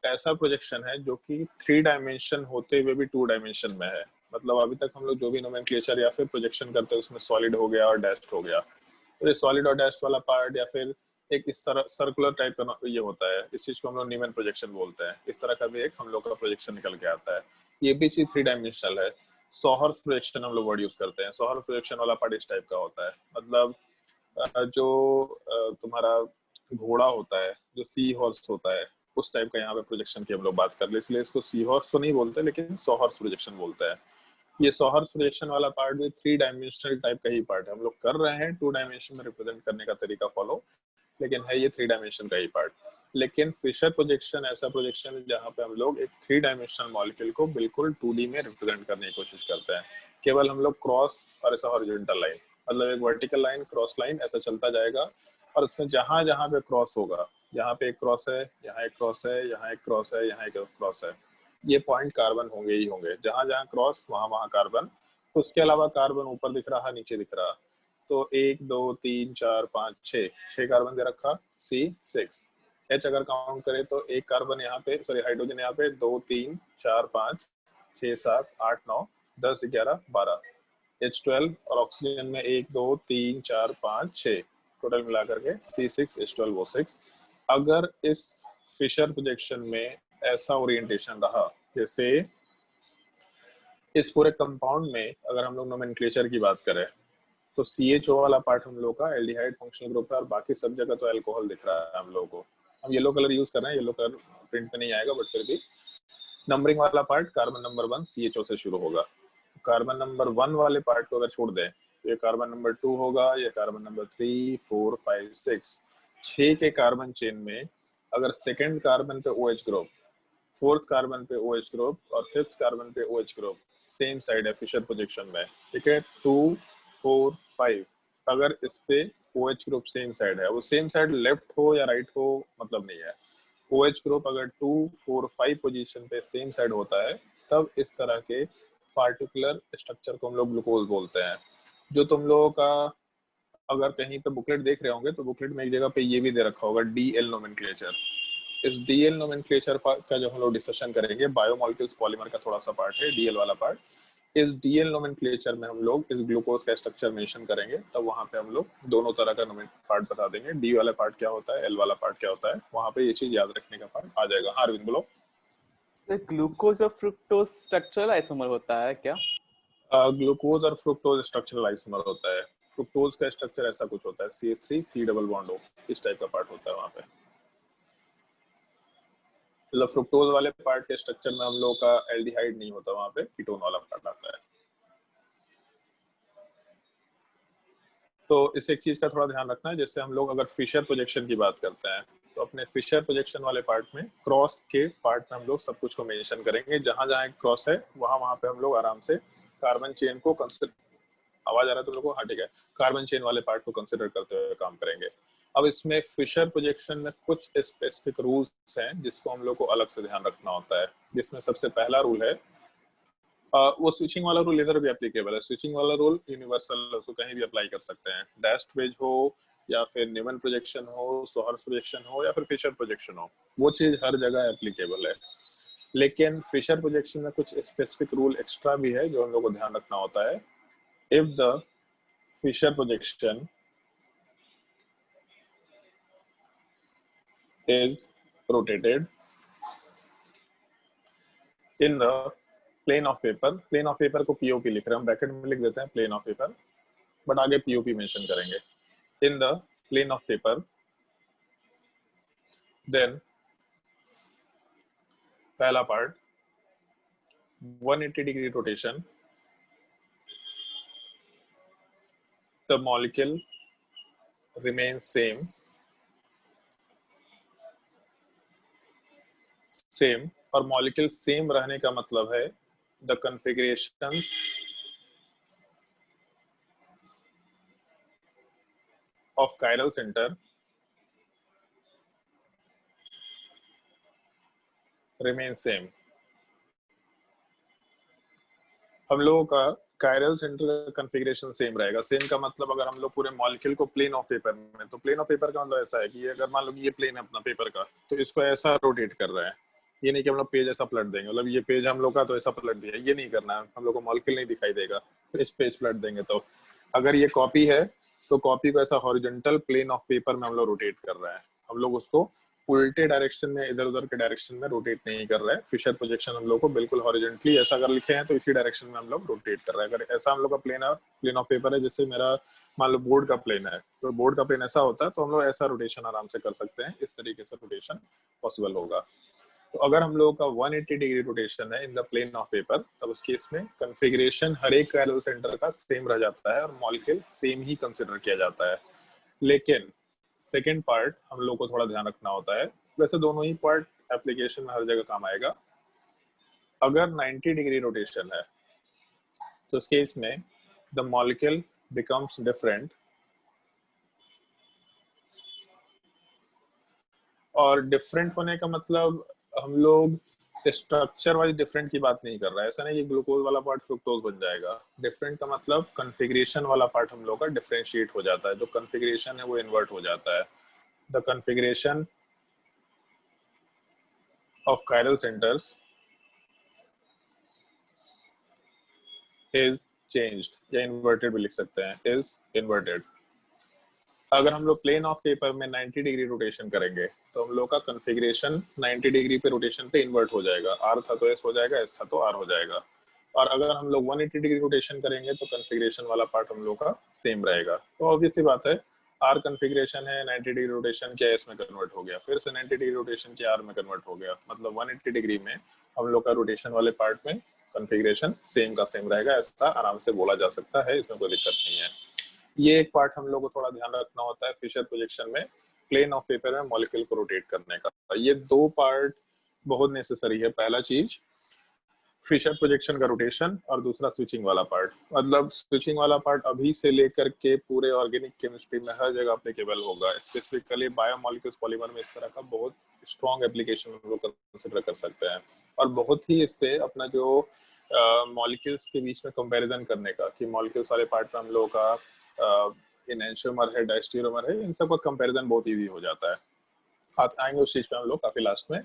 ऐसा प्रोजेक्शन है जो कि 3 डायमेंशन होते हुए भी 2 डायमेंशन में है। मतलब अभी तक हम लोग जो भी नोमेनक्लेचर या फिर प्रोजेक्शन करते हैं उसमें सॉलिड हो गया और डैश्ड हो गया। तो ये सॉलिड और डैश्ड वाला पार्ट या फिर एक इस तरह सर्कुलर टाइप का ये होता है, इस चीज को हम लोग नीमन प्रोजेक्शन बोलते हैं। इस तरह का भी एक हम लोग का प्रोजेक्शन निकल के आता है। ये भी चीज 3 डायमेंशनल है। सॉहर्स प्रोजेक्शन हम लोग वर्ड यूज करते हैं। सॉहर्स प्रोजेक्शन वाला पार्ट इस टाइप का होता है, मतलब जो तुम्हारा घोड़ा होता है, जो सी हॉर्स होता है, उस टाइप का यहाँ पे प्रोजेक्शन की हम लोग बात कर ले, इसलिए इसको सी हॉर्स तो नहीं बोलते लेकिन सॉहर्स प्रोजेक्शन बोलते हैं। ये सॉहर्स प्रोजेक्शन वाला पार्ट भी 3 डायमेंशनल टाइप का ही पार्ट है। हम लोग कर रहे हैं 2 डायमेंशन में रिप्रेजेंट करने का तरीका फॉलो, लेकिन है ये 3 डायमेंशन का ही पार्ट। लेकिन फिशर प्रोजेक्शन ऐसा प्रोजेक्शन है जहाँ पे हम लोग एक 3 डायमेंशनल मॉलिक्यूल को बिल्कुल 2D में रिप्रेजेंट करने की कोशिश करते हैं। केवल हम लोग क्रॉस और ऐसा हॉरिजॉन्टल लाइन, मतलब एक वर्टिकल लाइन क्रॉस लाइन ऐसा चलता जाएगा और उसमें जहां जहां पे क्रॉस होगा, यहाँ पे एक क्रॉस है, यहाँ एक क्रॉस है, यहाँ एक क्रॉस है, यहाँ एक क्रॉस है, ये पॉइंट कार्बन होंगे ही होंगे। जहां जहां क्रॉस वहां वहां कार्बन। उसके अलावा कार्बन ऊपर दिख रहा, नीचे दिख रहा, तो 1 2 3 4 5 6 कार्बन दे रखा, C6। H अगर काउंट करें तो एक कार्बन यहाँ पे, सॉरी हाइड्रोजन यहाँ पे 2 3 4 5 6 7 8 9 10 11 12, H12 और ऑक्सीजन में 1 2 3 4 5 6 टोटल मिला करके C6 H12O6। अगर इस फिशर प्रोजेक्शन में ऐसा ओरिएंटेशन रहा, जैसे इस पूरे कंपाउंड में अगर हम लोग नोमेनक्लेचर की बात करें तो CHO वाला पार्ट हम लोग का एल्डिहाइड फंक्शनल ग्रुप है और बाकी सब जगह तो अल्कोहल दिख रहा है हम लोगों को। हम येलो कलर यूज कर रहे हैं, येलो कलर प्रिंट पे नहीं आएगा बट फिर भी नंबरिंग वाला पार्ट कार्बन नंबर 1 CHO से शुरू होगा। कार्बन नंबर 1 वाले पार्ट को अगर छोड़ दें तो ये कार्बन नंबर 2 होगा, ये कार्बन नंबर 3 4 5 6। 6 के कार्बन चेन में अगर सेकेंड कार्बन पे OH ग्रुप, फोर्थ कार्बन पे OH ग्रुप और फिफ्थ कार्बन पे OH ग्रुप सेम साइड है फिशर प्रोजेक्शन में, ठीक है, 2 4 5। अगर इस पे OH ग्रुप सेम साइड है, वो सेम साइड लेफ्ट हो या राइट हो मतलब नहीं है, OH ग्रुप अगर 2 4 5 पोजीशन पे सेम साइड होता है तब इस तरह के पार्टिकुलर स्ट्रक्चर को हम लोग ग्लूकोज बोलते हैं। जो तुम लोगों का अगर कहीं पे बुकलेट देख रहे होंगे तो बुकलेट में एक जगह पे ये भी दे रखा होगा DL नोमेनक्लेचर। इस डीएल नोमेनक्लेचर का जो हम लोग डिस्कशन करेंगे, बायोमोलिक्यूल्स पॉलीमर का थोड़ा सा पार्ट है डीएल वाला पार्ट। इस डीएल नोमेनक्लेचर में हम लोग इस ग्लूकोज का स्ट्रक्चर मेंशन करेंगे, तब वहां पे हम लोग दोनों तरह का पार्ट बता देंगे, डी वाला पार्ट क्या होता है, एल वाला पार्ट क्या होता है, वहां पे ये चीज याद रखने का पार्ट आ जाएगा। हाँ अरविंद बोलो। ग्लूकोज और फ्रुक्टोज स्ट्रक्चरल आइसोमर होता है क्या? ग्लूकोज और फ्रुक्टोज स्ट्रक्चरल आइसोमर होता है। फ्रुक्टोज का स्ट्रक्चर ऐसा कुछ होता है, CH3 C double bond O, इस टाइप का पार्ट होता है वहां पे। मतलब फ्रुक्टोज वाले पार्ट के स्ट्रक्चर में हम लोग का एल्डिहाइड नहीं होता, वहां पे कीटोन वाला पार्ट आता है। तो इस एक चीज का थोड़ा ध्यान रखना है, जैसे हम लोग अगर फिशर प्रोजेक्शन की बात करते हैं तो अपने फिशर प्रोजेक्शन वाले पार्ट में क्रॉस के पार्ट में हम लोग सब कुछ को मेंशन करेंगे, जहां जहां क्रॉस है वहां पे हम लोग आराम से कार्बन चेन को कंसिडर, आवाज आ रहा है तुम लोग को? हाँ ठीक है, कार्बन चेन वाले पार्ट को कंसिडर करते हुए काम करेंगे। अब इसमें फिशर प्रोजेक्शन में कुछ स्पेसिफिक रूल्स हैं जिसको हम लोग को अलग से ध्यान रखना होता है, जिसमें सबसे पहला रूल है वो स्विचिंग वाला रूल इधर भी एप्लीकेबल है। स्विचिंग वाला रूल यूनिवर्सल, उसको कहीं भी अप्लाई कर सकते हैं, डैश्ड वेज हो या फिर न्यूमैन प्रोजेक्शन हो, सोहर्स प्रोजेक्शन हो या फिर फिशर प्रोजेक्शन हो, वो चीज हर जगह एप्लीकेबल है। लेकिन फिशर प्रोजेक्शन में कुछ स्पेसिफिक रूल एक्स्ट्रा भी है जो हम लोग को ध्यान रखना होता है। If the Fischer projection is rotated in the plane of paper, plane of paper को POP लिख रहे हैं हम, ब्रैकेट में लिख देते हैं plane of paper, बट आगे POP मेंशन करेंगे। in the plane of paper, then पहला part 180 degree rotation, the molecule remains same, और मॉलिक्यूल सेम रहने का मतलब है the configuration of chiral centre remain same. हम लोगों का कायरल सेंटर का कॉन्फ़िगरेशन सेम रहेगा। सेम का मतलब अगर हम लोग पूरे मॉलिक्यूल को प्लेन ऑफ पेपर में, तो प्लेन ऑफ पेपर का मतलब ऐसा है कि अगर मान लो कि ये प्लेन है अपना पेपर का, तो इसको ऐसा रोटेट कर रहा है, ये नहीं कि हम लोग पेज ऐसा पलट देंगे, मतलब ये पेज हम लोग का तो ऐसा पलट दिया, ये नहीं करना है, हम लोग को मॉलिक्यूल नहीं दिखाई देगा, तो इस पेज पलट देंगे। तो अगर ये कॉपी है तो कॉपी को ऐसा हॉरिजॉन्टल प्लेन ऑफ पेपर में हम लोग रोटेट कर रहे हैं, हम लोग उसको उल्टे डायरेक्शन में, इधर उधर के डायरेक्शन में रोटेट नहीं कर रहे हैं। फिशर प्रोजेक्शन हम लोग को बिल्कुल हॉरिजॉन्टली ऐसा अगर लिखे हैं तो इसी डायरेक्शन में हम लोग रोटेट कर रहे हैं। अगर ऐसा हम लोग का प्लेन ऑफ पेपर है, जैसे मेरा मान लो बोर्ड का प्लेन है, तो बोर्ड का प्लेन ऐसा होता है, तो हम लोग ऐसा रोटेशन आराम से कर सकते हैं, इस तरीके से रोटेशन पॉसिबल होगा। तो अगर हम लोगों का 180 डिग्री रोटेशन है in the plane of paper, तब उस केस में कॉन्फ़िगरेशन हर एक कायरल सेंटर का सेम रह जाता है और मॉलिक्यूल सेम ही कंसिडर किया जाता है। लेकिन सेकेंड पार्ट हम लोग को थोड़ा ध्यान रखना होता है, वैसे दोनों ही पार्ट एप्लीकेशन में हर जगह काम आएगा। अगर 90 डिग्री रोटेशन है तो इस केस में द मॉलिक्यूल बिकम्स डिफरेंट, और डिफरेंट होने का मतलब हम लोग स्ट्रक्चर वाइज डिफरेंट की बात नहीं कर रहा है, ऐसा नहीं कि ग्लूकोज वाला पार्ट फ्रुक्टोज बन जाएगा। डिफरेंट का मतलब कॉन्फ़िगरेशन वाला पार्ट हम लोग का डिफरेंशिएट हो जाता है, जो कॉन्फ़िगरेशन है वो इन्वर्ट हो जाता है। The configuration of chiral centres is changed, या इन्वर्टेड भी लिख सकते हैं, इज इन्वर्टेड। अगर हम लोग प्लेन ऑफ पेपर में 90 डिग्री रोटेशन करेंगे तो हम लोग का कॉन्फ़िगरेशन 90 डिग्री पे रोटेशन पे इन्वर्ट हो जाएगा, आर था तो एस हो जाएगा, एस था तो आर हो जाएगा। और अगर हम लोग 180 डिग्री रोटेशन करेंगे तो कॉन्फ़िगरेशन वाला पार्ट हम लोग का सेम रहेगा। तो ऑब्वियस सी बात है, आर कॉन्फ़िगरेशन है, 90 डिग्री रोटेशन क्या एस में कन्वर्ट हो गया, फिर से 90 डिग्री रोटेशन क्या आर में कन्वर्ट हो गया, मतलब 180 डिग्री में हम लोग का रोटेशन वाले पार्ट में कॉन्फ़िगरेशन सेम का सेम रहेगा, ऐसा आराम से बोला जा सकता है, इसमें कोई दिक्कत नहीं है। ये एक पार्ट हम लोग को थोड़ा ध्यान रखना होता है फिशर प्रोजेक्शन में, प्लेन ऑफ पेपर में मॉलिक्यूल को रोटेट करने का। ये दो पार्ट बहुत नेसेसरी है, पहला चीज फिशर प्रोजेक्शन का रोटेशन और दूसरा स्विचिंग वाला पार्ट। मतलब स्विचिंग वाला पार्ट अभी से लेकर के पूरे ऑर्गेनिक केमिस्ट्री में हर जगह एप्लीकेबल होगा, स्पेसिफिकली बायोमोलिक्यूल्स पॉलीमर में इस तरह का बहुत स्ट्रॉन्ग एप्लीकेशन हम लोग कंसिडर कर सकते हैं। और बहुत ही इससे अपना जो मॉलिक्यूल्स के बीच में कंपैरिजन करने का, कि मॉलिक्यूल्स वाले पार्ट में हम लोग का इनएंशियोमर है, डायस्टीरोमर है, इन सब का कंपैरिजन बहुत इजी हो जाता है। आएंगे उस चीज पे हम लोग काफी लास्ट में।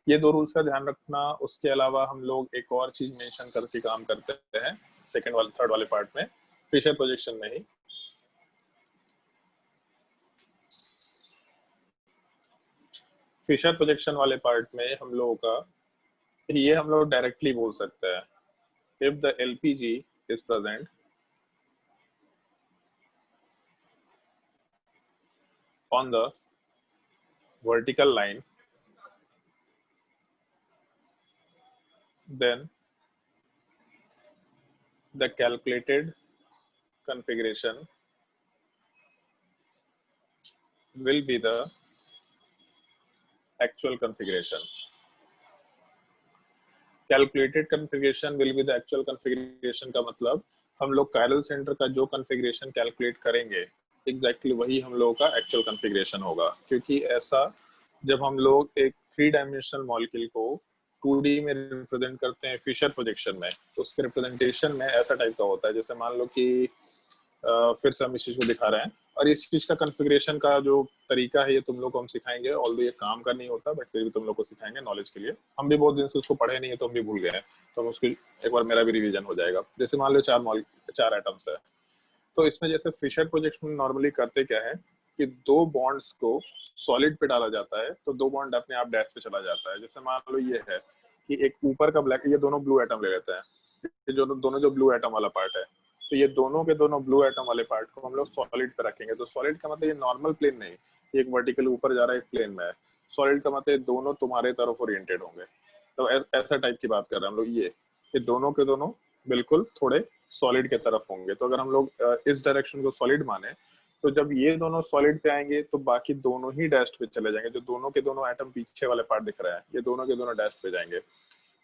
ये दो रूल्स का ध्यान रखना। उसके अलावा हम लोग एक और चीज मेंशन करके काम करते हैं सेकंड वाले थर्ड वाले पार्ट में, फिशर प्रोजेक्शन में ही। फिशर प्रोजेक्शन वाले पार्ट में हम लोगों का ये हम लोग डायरेक्टली बोल सकते हैं, if the LPG is present on the vertical line, then the calculated configuration will be the actual configuration. Calculated configuration will be the actual configuration का मतलब हम लोग कायरल सेंटर का जो कॉन्फ़िगरेशन कैलकुलेट करेंगे एग्जैक्टली वही हम लोगों का एक्चुअल कॉन्फ़िगरेशन होगा। क्योंकि ऐसा जब हम लोग एक 3 डायमेंशनल मॉलिक्यूल को 2D में रिप्रेजेंट करते हैं फिशर प्रोजेक्शन में, तो उसके रिप्रेजेंटेशन में ऐसा टाइप का होता है, जैसे मान लो कि फिर से हम इस चीज को दिखा रहे हैं और इस चीज का कॉन्फ़िगरेशन का जो तरीका है ये तुम लोग को हम सिखाएंगे। ऑल्दो ये काम का नहीं होता बट फिर भी तुम लोग को सिखाएंगे नॉलेज के लिए। हम भी बहुत दिन से उसको पढ़े नहीं है तो हम भी भूल गए हैं, तो हम उसकी एक बार मेरा भी रिवीजन हो जाएगा। जैसे मान लो 4 एटम्स है, तो इसमें जैसे फिशर प्रोजेक्शन में नॉर्मली करते क्या है कि 2 बॉन्ड्स को सॉलिड पे डाला जाता है, तो 2 बॉन्ड अपने आप डैश पे चला जाता है। जैसे मान लो ये है कि एक ऊपर का ब्लैक, ये दोनों ब्लू एटम ले लेते हैं, ये जो दोनों जो ब्लू एटम वाला पार्ट है, तो ये दोनों के दोनों ब्लू एटम वाले पार्ट को हम लोग सॉलिड पे रखेंगे। तो सॉलिड का मतलब ये नॉर्मल प्लेन नहीं, एक वर्टिकल ऊपर जा रहा है एक प्लेन में है। सॉलिड का मतलब दोनों तुम्हारे तरफ ओरिएंटेड होंगे, तो ऐसा टाइप की बात कर रहे हैं हम लोग। ये दोनों के दोनों बिल्कुल थोड़े सॉलिड के तरफ होंगे। तो अगर हम लोग इस डायरेक्शन को सॉलिड माने, तो जब ये दोनों सॉलिड पे आएंगे तो बाकी दोनों ही डैश पे चले जाएंगे। जो दोनों के दोनों एटम पीछे वाले पार्ट दिख रहा है, ये दोनों के दोनों डैश पे जाएंगे।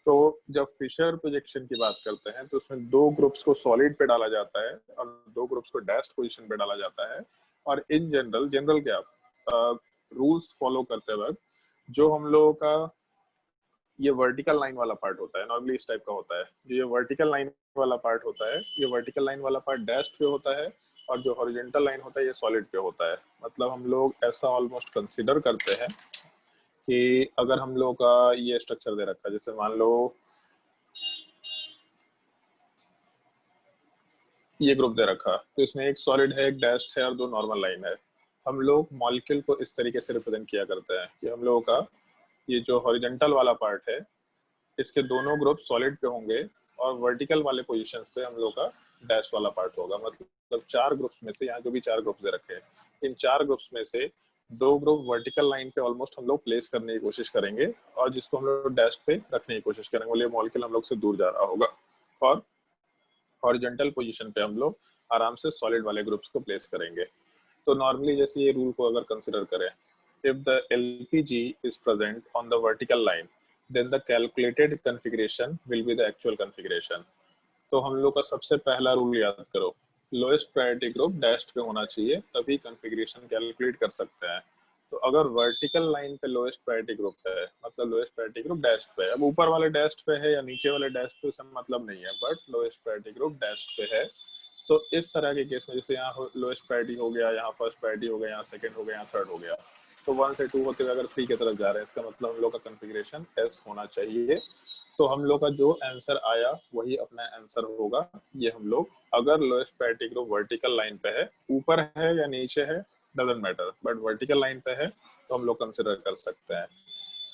तो जब फिशर प्रोजेक्शन की बात करते हैं तो उसमें 2 ग्रुप्स को सॉलिड पे डाला जाता है और 2 ग्रुप्स को डैश्ड पोजीशन पे डाला जाता है। और इन जनरल क्या रूल्स फॉलो करते वक्त जो हम लोगों का ये वर्टिकल लाइन वाला पार्ट होता है, नॉर्मली इस टाइप का होता है। जो ये वर्टिकल लाइन वाला पार्ट होता है, ये वर्टिकल लाइन वाला पार्ट डैश्ड पे होता है और जो हॉरिजॉन्टल लाइन होता है ये सॉलिड पे होता है। मतलब हम लोग ऐसा ऑलमोस्ट कंसीडर करते हैं कि अगर हम लोग का ये स्ट्रक्चर दे रखा है, जैसे मान लो ये ग्रुप दे रखा, तो इसमें एक सॉलिड है, एक डैश्ड है और 2 नॉर्मल लाइन है। हम लोग मॉलिक्यूल को इस तरीके से रिप्रेजेंट किया करते हैं कि हम लोगों का ये जो हॉरिजॉन्टल वाला पार्ट है इसके दोनों ग्रुप सॉलिड पे होंगे और वर्टिकल वाले पोजीशंस पे हम लोग का डैश वाला पार्ट होगा। मतलब 4 ग्रुप्स में से, यहाँ जो भी 4 ग्रुप्स दे रखे हैं, इन 4 ग्रुप्स में से 2 ग्रुप वर्टिकल लाइन पे ऑलमोस्ट हम लोग प्लेस करने की कोशिश करेंगे और जिसको हम लोग डैश पे रखने की कोशिश करेंगे, वो मॉलिक्यूल हम लोग से दूर जा रहा होगा। और हॉरिजॉन्टल पोजीशन पे हम लोग आराम से सॉलिड वाले ग्रुप्स को प्लेस करेंगे। तो नॉर्मली जैसे ये रूल को अगर कंसिडर करें, if the LPG is present on the vertical line, then the calculated configuration will be the actual configuration. तो हम लोग का सबसे पहला रूल याद करो, लोएस्ट प्रायोरिटी ग्रुप डैश्ड पे होना चाहिए, तभी कॉन्फ़िगरेशन कैलकुलेट कर सकते हैं। तो अगर वर्टिकल लाइन पे लोएस्ट प्रायोरिटी ग्रुप है, मतलब लोएस्ट प्रायोरिटी ग्रुप डैश्ड पे है। अब ऊपर वाले डैश्ड पे है या नीचे वाले डैश्ड पे उससे मतलब नहीं है, but lowest priority group dashed पे है। तो इस तरह के केस में जैसे यहाँ लोएस्ट प्रायोरिटी हो गया, यहाँ फर्स्ट प्रायोरिटी हो गया, यहाँ सेकंड हो गया, यहाँ थर्ड हो गया, तो 1 से 2 होते हुए अगर 3 की तरफ जा रहे हैं, इसका मतलब हम लोग का कॉन्फ़िगरेशन एस होना चाहिए। तो हम लोग का जो आंसर आया वही अपना आंसर होगा। ये हम लोग अगर lowest priority group vertical line पे है, ऊपर है या नीचे है doesn't matter, but vertical line पे है तो हम लोग कंसिडर कर सकते हैं।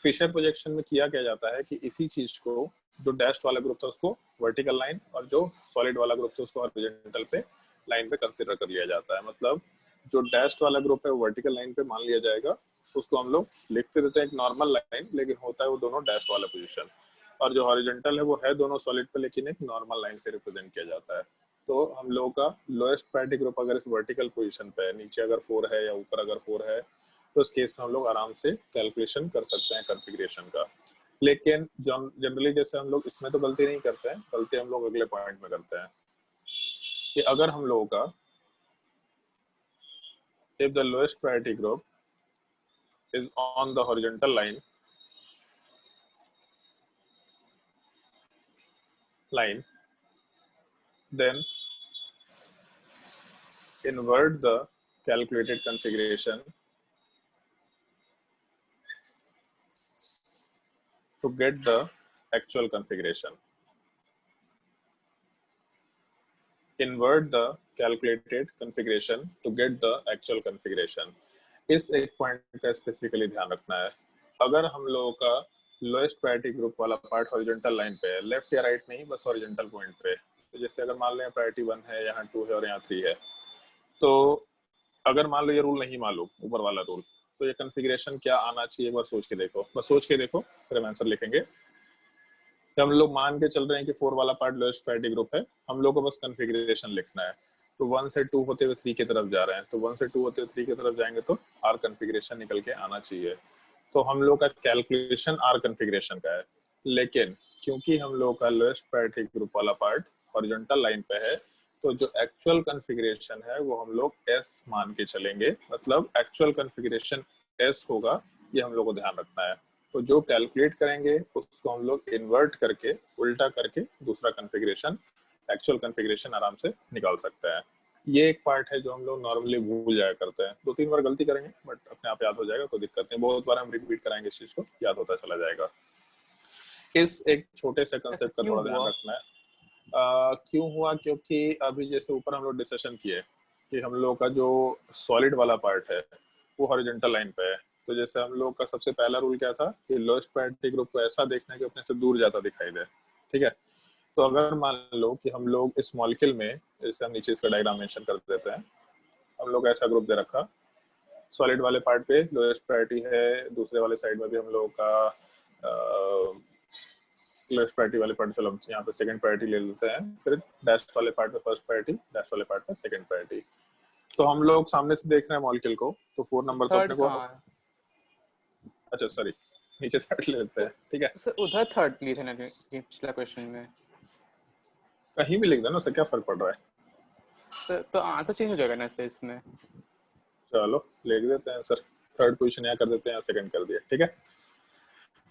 फिशर प्रोजेक्शन में किया क्या जाता है कि इसी चीज को, जो डैश्ड वाला ग्रुप था उसको वर्टिकल लाइन और जो सॉलिड वाला ग्रुप था उसको हॉरिजॉन्टल पे लाइन पे कंसिडर कर लिया जाता है। मतलब जो डैश्ड वाला ग्रुप है वो वर्टिकल लाइन पे मान लिया जाएगा, उसको हम लोग लिखते देते हैं एक नॉर्मल लाइन, लेकिन होता है वो दोनों डैश्ड वाला पोजीशन। और जो हॉरिजॉन्टल है वो है दोनों सॉलिड पे, लेकिन एक नॉर्मल लाइन से रिप्रेजेंट किया जाता है। तो हम लोगों का लोएस्ट प्रायोरिटी ग्रुप अगर इस वर्टिकल पोजीशन पे है, नीचे अगर 4 है या ऊपर अगर 4 है, तो इस केस में हम लोग आराम से कैलकुलेशन कर सकते हैं कॉन्फ़िगरेशन का। लेकिन जनरली जैसे हम लोग इसमें तो गलती नहीं करते हैं, गलती हम लोग अगले पॉइंट में करते हैं कि अगर हम लोगों का if the lowest priority group is on the horizontal line, then invert the calculated configuration to get the actual configuration. Invert the calculated configuration to get the actual configuration. इस एक पॉइंट का स्पेसिफिकली ध्यान रखना है। अगर हम लोगों का लोएस्ट प्रायोरिटी ग्रुप वाला पार्ट हॉरिजॉन्टल लाइन पे है, लेफ्ट या राइट नहीं, बस हॉरिजॉन्टल पॉइंट पे, तो जैसे अगर मान लें प्रायोरिटी 1 है, यहाँ 2 है और यहाँ 3 है, तो अगर मान लो ये रूल नहीं मालूम, ऊपर वाला रूल, तो ये कॉन्फ़िगरेशन क्या आना चाहिए, एक बार सोच के देखो, बस सोच के देखो, फिर हम आंसर लिखेंगे। जब हम लोग मान के चल रहे हैं कि 4 वाला पार्ट लोएस्ट प्रायोरिटी ग्रुप है, हम लोग को बस कॉन्फ़िगरेशन लिखना है। तो 1 से 2 होते हुए 3 की तरफ जा रहे हैं, तो 1 से 2 होते हुए 3 की तरफ जाएंगे तो आर कॉन्फ़िगरेशन निकल के आना चाहिए। तो हम लोग का कैलकुलेशन आर कॉन्फ़िगरेशन का है, लेकिन क्योंकि हम लोग का लोएस्ट प्रायोरिटी ग्रुप वाला पार्ट हॉरिजॉन्टल लाइन पे है, तो जो एक्चुअल कॉन्फ़िगरेशन है वो हम लोग एस मान के चलेंगे, मतलब एक्चुअल कॉन्फ़िगरेशन एस होगा, ये हम लोग को ध्यान रखना है। तो जो कैलकुलेट करेंगे उसको हम लोग इन्वर्ट करके, उल्टा करके दूसरा कॉन्फ़िगरेशन, एक्चुअल कॉन्फ़िगरेशन आराम से निकाल सकते हैं। ये एक पार्ट है जो हम लोग नॉर्मली भूल जाया करते हैं, 2-3 बार गलती करेंगे बट अपने आप याद हो जाएगा, कोई दिक्कत नहीं, बहुत बार हम रिपीट कराएंगे इस चीज को, याद होता चला जाएगा। इस एक छोटे से कंसेप्ट का थोड़ा ध्यान रखना है। क्यों हुआ, क्योंकि अभी जैसे ऊपर हम लोग डिस्कशन किए कि हम लोग का जो सॉलिड वाला पार्ट है वो हॉरिजॉन्टल लाइन पे है, तो जैसे हम लोग का सबसे पहला रूल क्या था कि लोएस्ट प्रायोरिटी ग्रुप को ऐसा देखना है कि अपने से दूर जाता दिखाई दे, ठीक है। तो अगर मान लो कि हम लोग इस मॉलिक्यूल में, जैसे हम नीचे इसका डायग्राम मेंशन कर देते हैं, हम लोग ऐसा ग्रुप दे रखा, सॉलिड वाले पार्ट पे लोएस्ट प्रायोरिटी है, दूसरे वाले साइड में भी हम लोग का लोएस्ट प्रायोरिटी वाले पार्ट, चलो यहाँ पे सेकंड प्रायोरिटी ले लेते हैं, फिर डैश वाले पार्ट में फर्स्ट प्रायोरिटी, डैश वाले पार्ट में सेकंड प्रायोरिटी। तो हम लोग सामने से देख रहे हैं मॉलिक्यूल को, तो 4 नंबर तो अपने को, अच्छा सॉरी नीचे थर्ड ले लेते हैं, ठीक है। सर उधर थर्ड लिए थे ना पिछला क्वेश्चन में, कहीं भी लिख देना, उससे क्या फर्क पड़ रहा है। तो आंसर चेंज हो जाएगा ना सर इसमें। चलो लिख देते हैं आंसर, थर्ड पोजीशन यहाँ कर देते हैं, सेकंड कर दिया, ठीक है।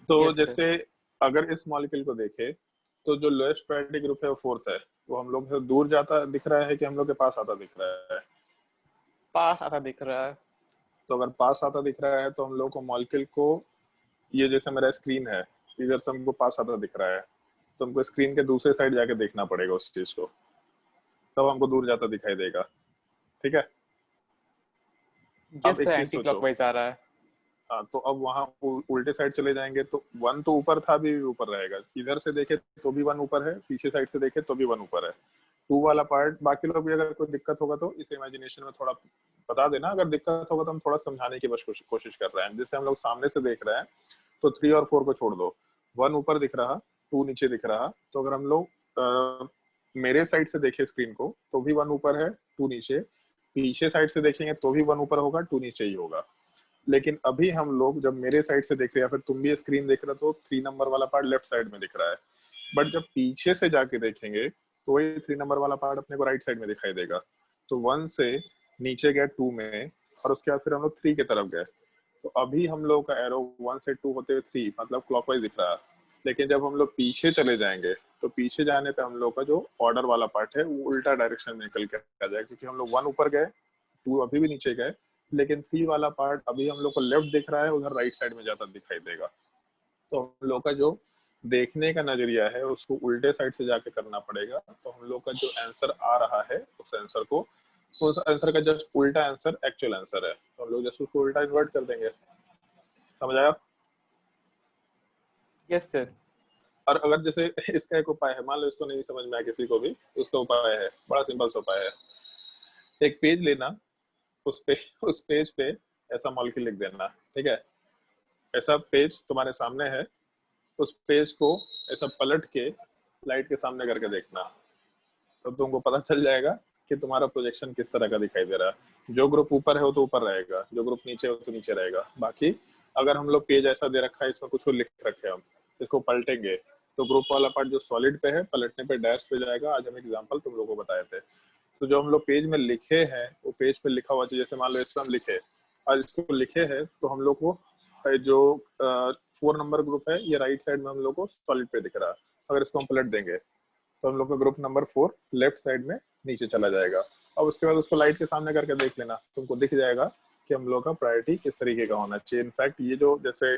तो Yes, जैसे अगर इस मॉलिक्यूल को देखे तो जो लोएस्ट प्रायोरिटी ग्रुप है वो 4th है, वो हम लोग से दूर जाता दिख रहा है कि हम लोग के पास आता दिख रहा है? पास आता दिख रहा है। तो अगर पास आता दिख रहा है तो हम लोग को मॉलिक्यूल को, ये जैसे मेरा स्क्रीन है, इधर से हमको पास आता दिख रहा है, तो हमको स्क्रीन के दूसरे साइड जाके देखना पड़ेगा उस चीज को, तब हमको दूर जाता दिखाई देगा, ठीक है। अब एक चीज सोचो, क्लॉकवाइज आ रहा है। हाँ, तो अब वहां उल्टे साइड चले जाएंगे तो 1 तो ऊपर था, भी ऊपर रहेगा, इधर से देखे तो भी 1 ऊपर है, पीछे साइड से देखे तो भी 1 ऊपर है। 2 वाला पार्ट, बाकी लोग भी अगर कोई दिक्कत होगा तो इस इमेजिनेशन में थोड़ा बता देना, अगर दिक्कत होगा तो हम थोड़ा समझाने की बस कोशिश कर रहे हैं। जैसे हम लोग सामने से देख रहे हैं तो 3 और 4 को छोड़ दो, 1 ऊपर दिख रहा, 2 नीचे दिख रहा, तो अगर हम लोग मेरे साइड से देखे स्क्रीन को तो भी 1 ऊपर है, 2 नीचे, पीछे साइड से देखेंगे तो भी 1 ऊपर होगा, 2 नीचे ही होगा। लेकिन अभी हम लोग जब मेरे साइड से देख रहे हैं, या फिर तुम भी स्क्रीन देख रहे हो, तो 3 नंबर वाला पार्ट लेफ्ट साइड में दिख रहा है, बट जब पीछे से जाके देखेंगे तो वही 3 नंबर वाला पार्ट अपने को राइट साइड में दिखाई देगा। तो 1 से नीचे गए 2 में, और उसके बाद फिर हम लोग 3 की तरफ गए, तो अभी हम लोग का एरो 1 से 2 होते हुए 3, मतलब क्लॉकवाइज दिख रहा है। लेकिन जब हम लोग पीछे चले जाएंगे तो पीछे जाने पे हम लोग का जो ऑर्डर वाला पार्ट है वो उल्टा डायरेक्शन में निकल के आ जाएगा, क्योंकि हम लोग 1 ऊपर गए, 2 अभी भी नीचे गए, लेकिन 3 वाला पार्ट अभी हम लोग को लेफ्ट दिख रहा है, उधर राइट साइड में जाता दिखाई देगा। तो हम लोग का जो देखने का नजरिया है उसको उल्टे साइड से जाके करना पड़ेगा। तो हम लोग का जो आंसर आ रहा है उस आंसर को, उस आंसर का जस्ट उल्टा आंसर एक्चुअल आंसर है, तो हम लोग जस्ट उसको उल्टा इन्वर्ट कर देंगे। समझ आया? Yes sir. और अगर जैसे इसका एक उपाय है, मान लो इसको नहीं समझ में आया किसी को भी, तो उसका उपाय है, बड़ा सिंपल सा उपाय है, एक पेज लेना, उस पेज पे ऐसा मॉलिक्यूल लिख देना, ठीक है। ऐसा पेज तुम्हारे सामने है, उस पेज को ऐसा पलट के लाइट के सामने करके देखना, तो तुमको पता चल जाएगा कि तुम्हारा प्रोजेक्शन किस तरह का दिखाई दे रहा है। जो ग्रुप ऊपर है वो तो ऊपर रहेगा, जो ग्रुप नीचे है वो तो नीचे रहेगा। बाकी अगर हम लोग पेज ऐसा दे रखा है, इसमें कुछ लिख रखे, हम इसको पलटेंगे तो ग्रुप वाला पार्ट जो सॉलिड पे है, पलटने पे डैश पे जाएगा। आज हम एग्जांपल तुम लोगों को बताए थे। तो जो हम लोग पेज में लिखे हैं वो पेज पे लिखा हुआ चाहिए, जैसे मान लो इस पर हम लिखे और इसको लिखे हैं, तो हम लोग को जो 4 नंबर ग्रुप है ये राइट साइड में हम लोग को सॉलिड पे दिख रहा है। अगर इसको हम पलट देंगे तो हम लोग का ग्रुप नंबर 4 लेफ्ट साइड में नीचे चला जाएगा। अब उसके बाद उसको लाइट के सामने करके देख लेना, तुमको दिख जाएगा कि हम लोग का प्रायोरिटी किस तरीके का होना चाहिए। इनफैक्ट ये जो जैसे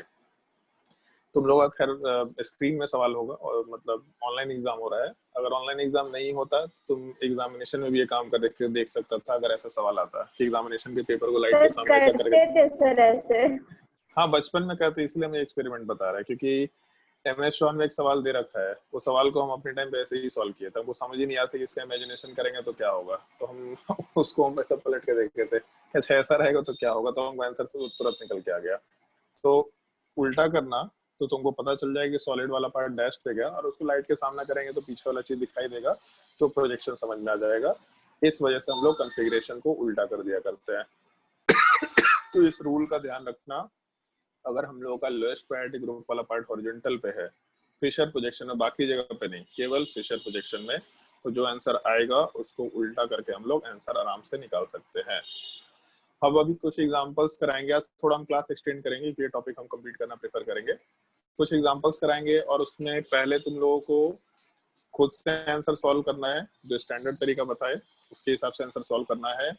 तुम लोग का खैर स्क्रीन में सवाल होगा और मतलब ऑनलाइन एग्जाम हो रहा है। अगर ऑनलाइन एग्जाम नहीं होता तुम एग्जामिनेशन में भी ये काम कर देख सकता था, अगर ऐसा सवाल आता कि एग्जामिनेशन के पेपर को लाइट के सर सामने ऐसा करके। करते थे सर ऐसे। हाँ बचपन में करते, इसलिए मैं एक्सपेरिमेंट बता रहा है, क्योंकि एमएस शॉन में एक सवाल दे रखा है, वो सवाल को हम अपने टाइम पे ऐसे ही सॉल्व किए थे, हमको समझ ही नहीं आता कि इसका इमेजिनेशन करेंगे तो क्या होगा, तो हम उसको हम ऐसा पलट के देखते थे अच्छा ऐसा रहेगा तो क्या होगा, तो हमको आंसर से तुरंत निकल के आ गया। तो उल्टा करना तो तुमको पता चल जाएगा कि सॉलिड वाला पार्ट डैश पे गया, और उसको लाइट के सामने करेंगे तो पीछे वाला चीज दिखाई देगा, तो प्रोजेक्शन समझ में आ जाएगा। इस वजह से हम लोग कॉन्फ़िगरेशन को उल्टा कर दिया करते हैं। तो इस रूल का ध्यान रखना, अगर हम लोगों का लोएस्ट प्रायोरिटी ग्रुप वाला पार्ट हॉरिजॉन्टल पे है फिशर प्रोजेक्शन में, बाकी जगह पे नहीं, केवल फिशर प्रोजेक्शन में, तो जो आंसर आएगा उसको उल्टा करके हम लोग आंसर आराम से निकाल सकते हैं। अब अभी कुछ एग्जांपल्स कराएंगे, आज थोड़ा हम क्लास एक्सटेंड करेंगे क्योंकि ये टॉपिक हम कंप्लीट करना प्रेफर करेंगे। कुछ एग्जांपल्स कराएंगे और उसमें पहले तुम लोगों को खुद से आंसर सॉल्व करना है, जो स्टैंडर्ड तरीका बताए उसके हिसाब से आंसर सॉल्व करना है,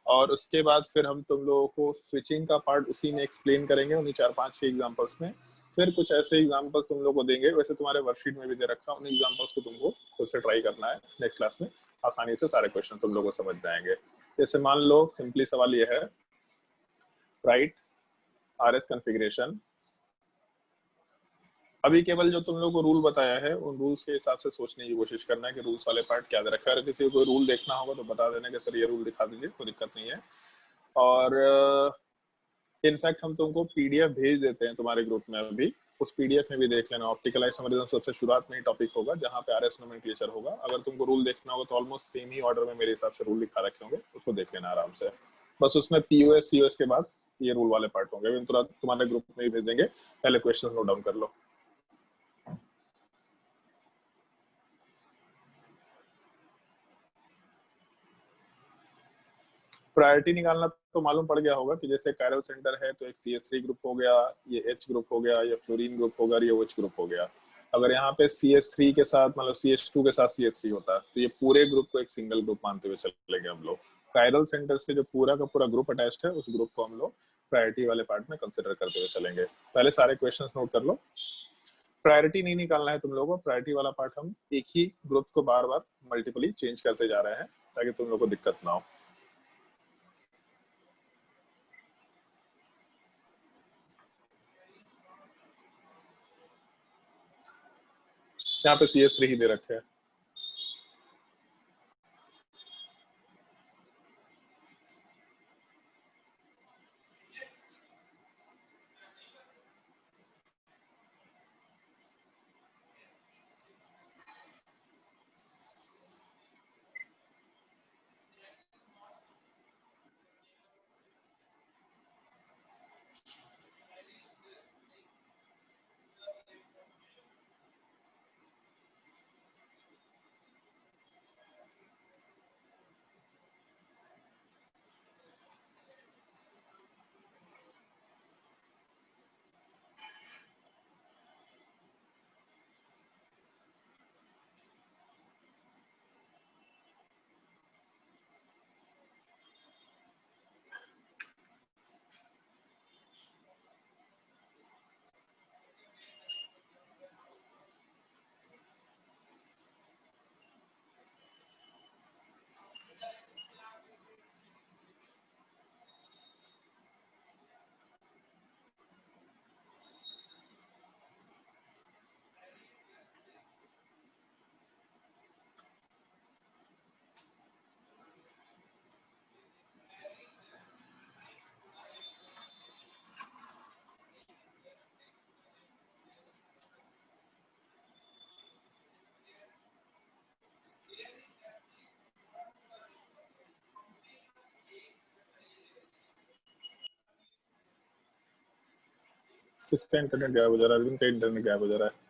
और उसके बाद फिर हम तुम लोगों को स्विचिंग का पार्ट उसी में एक्सप्लेन करेंगे उन्हीं 4-5 एग्जांपल्स में। फिर कुछ ऐसे एग्जांपल्स तुम लोगों को देंगे, वैसे तुम्हारे वर्कशीट में भी दे रखा है, उन एग्जांपल्स को तुमको खुद से ट्राई करना है। नेक्स्ट क्लास में आसानी से सारे क्वेश्चन तुम लोगों को समझ में आएंगे। जैसे मान लो सिंपली सवाल ये है, राइट आरएस कॉन्फ़िगरेशन। अभी केवल जो तुम लोग को रूल बताया है उन रूल्स के हिसाब से सोचने की कोशिश करना है कि रूल्स वाले पार्ट क्या दे रखा है। अगर किसी को कोई रूल देखना होगा तो बता देना कि सर ये रूल दिखा दीजिए, कोई दिक्कत नहीं है। और इनफैक्ट हम तुमको पीडीएफ भेज देते हैं तुम्हारे ग्रुप में, अभी उस पीडीएफ में भी देख लेना। ऑप्टिकल आइसोमेरिज्म सबसे शुरुआत में ही टॉपिक होगा जहाँ पे आरएस नोमेनक्लेचर होगा। अगर तुमको रूल देखना होगा तो ऑलमोस्ट सेम ही ऑर्डर में मेरे हिसाब से रूल लिखा रखे होंगे, उसको देख लेना आराम से। बस उसमें पीओएस सीओएस के बाद ये रूल वाले पार्ट होंगे, तुरंत तुम्हारे ग्रुप में ही भेज देंगे। पहले क्वेश्चन नोट डाउन कर लो। प्रायोरिटी निकालना तो मालूम पड़ गया होगा कि जैसे कायरल सेंटर है तो एक CH3 ग्रुप हो गया, ये H ग्रुप हो गया, ये फ्लोरीन ग्रुप हो गया, ये OH ग्रुप हो गया। अगर यहाँ पे CH3 के साथ मतलब CH2 के साथ CH3 होता तो ये पूरे ग्रुप को एक सिंगल ग्रुप मानते हुए चलेंगे हम लोग। कायरल सेंटर से जो पूरा का पूरा ग्रुप अटैच्ड है उस ग्रुप को हम लोग प्रायोरिटी वाले पार्ट में कंसिडर करते हुए चलेंगे। पहले सारे क्वेश्चन नोट कर लो। प्रायोरिटी नहीं निकालना है तुम लोगों को, प्रायोरिटी वाला पार्ट हम एक ही ग्रुप को बार बार मल्टीपली चेंज करते जा रहे हैं ताकि तुम लोग को दिक्कत ना हो। यहाँ पे CH3 ही दे रखे हैं। किसका इंटरनेट गायब हो जा रहा है? अरविंद का इंटरनेट गायब हो जा रहा है।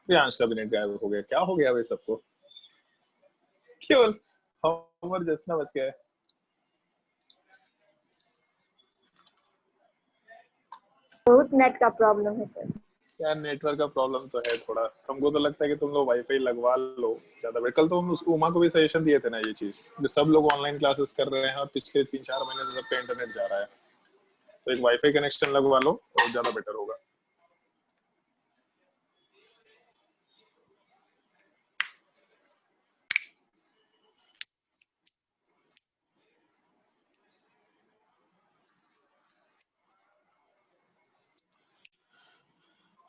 प्रियांश का भी नेट गायब हो गया, क्या हो गया भाई सबको? केवल हम और जसना बच गया है। बहुत नेट का प्रॉब्लम है सर। यार नेटवर्क का प्रॉब्लम तो है थोड़ा, हमको तो लगता है कि तुम लोग वाईफाई लगवा लो ज्यादा बेटर। कल तो हम उसको उमा को भी सजेशन दिए थे ना ये चीज, जो सब लोग ऑनलाइन क्लासेस कर रहे हैं और पिछले 3-4 महीने से सबका इंटरनेट जा रहा है, तो एक वाईफाई कनेक्शन लगवा लो तो ज्यादा बेटर होगा।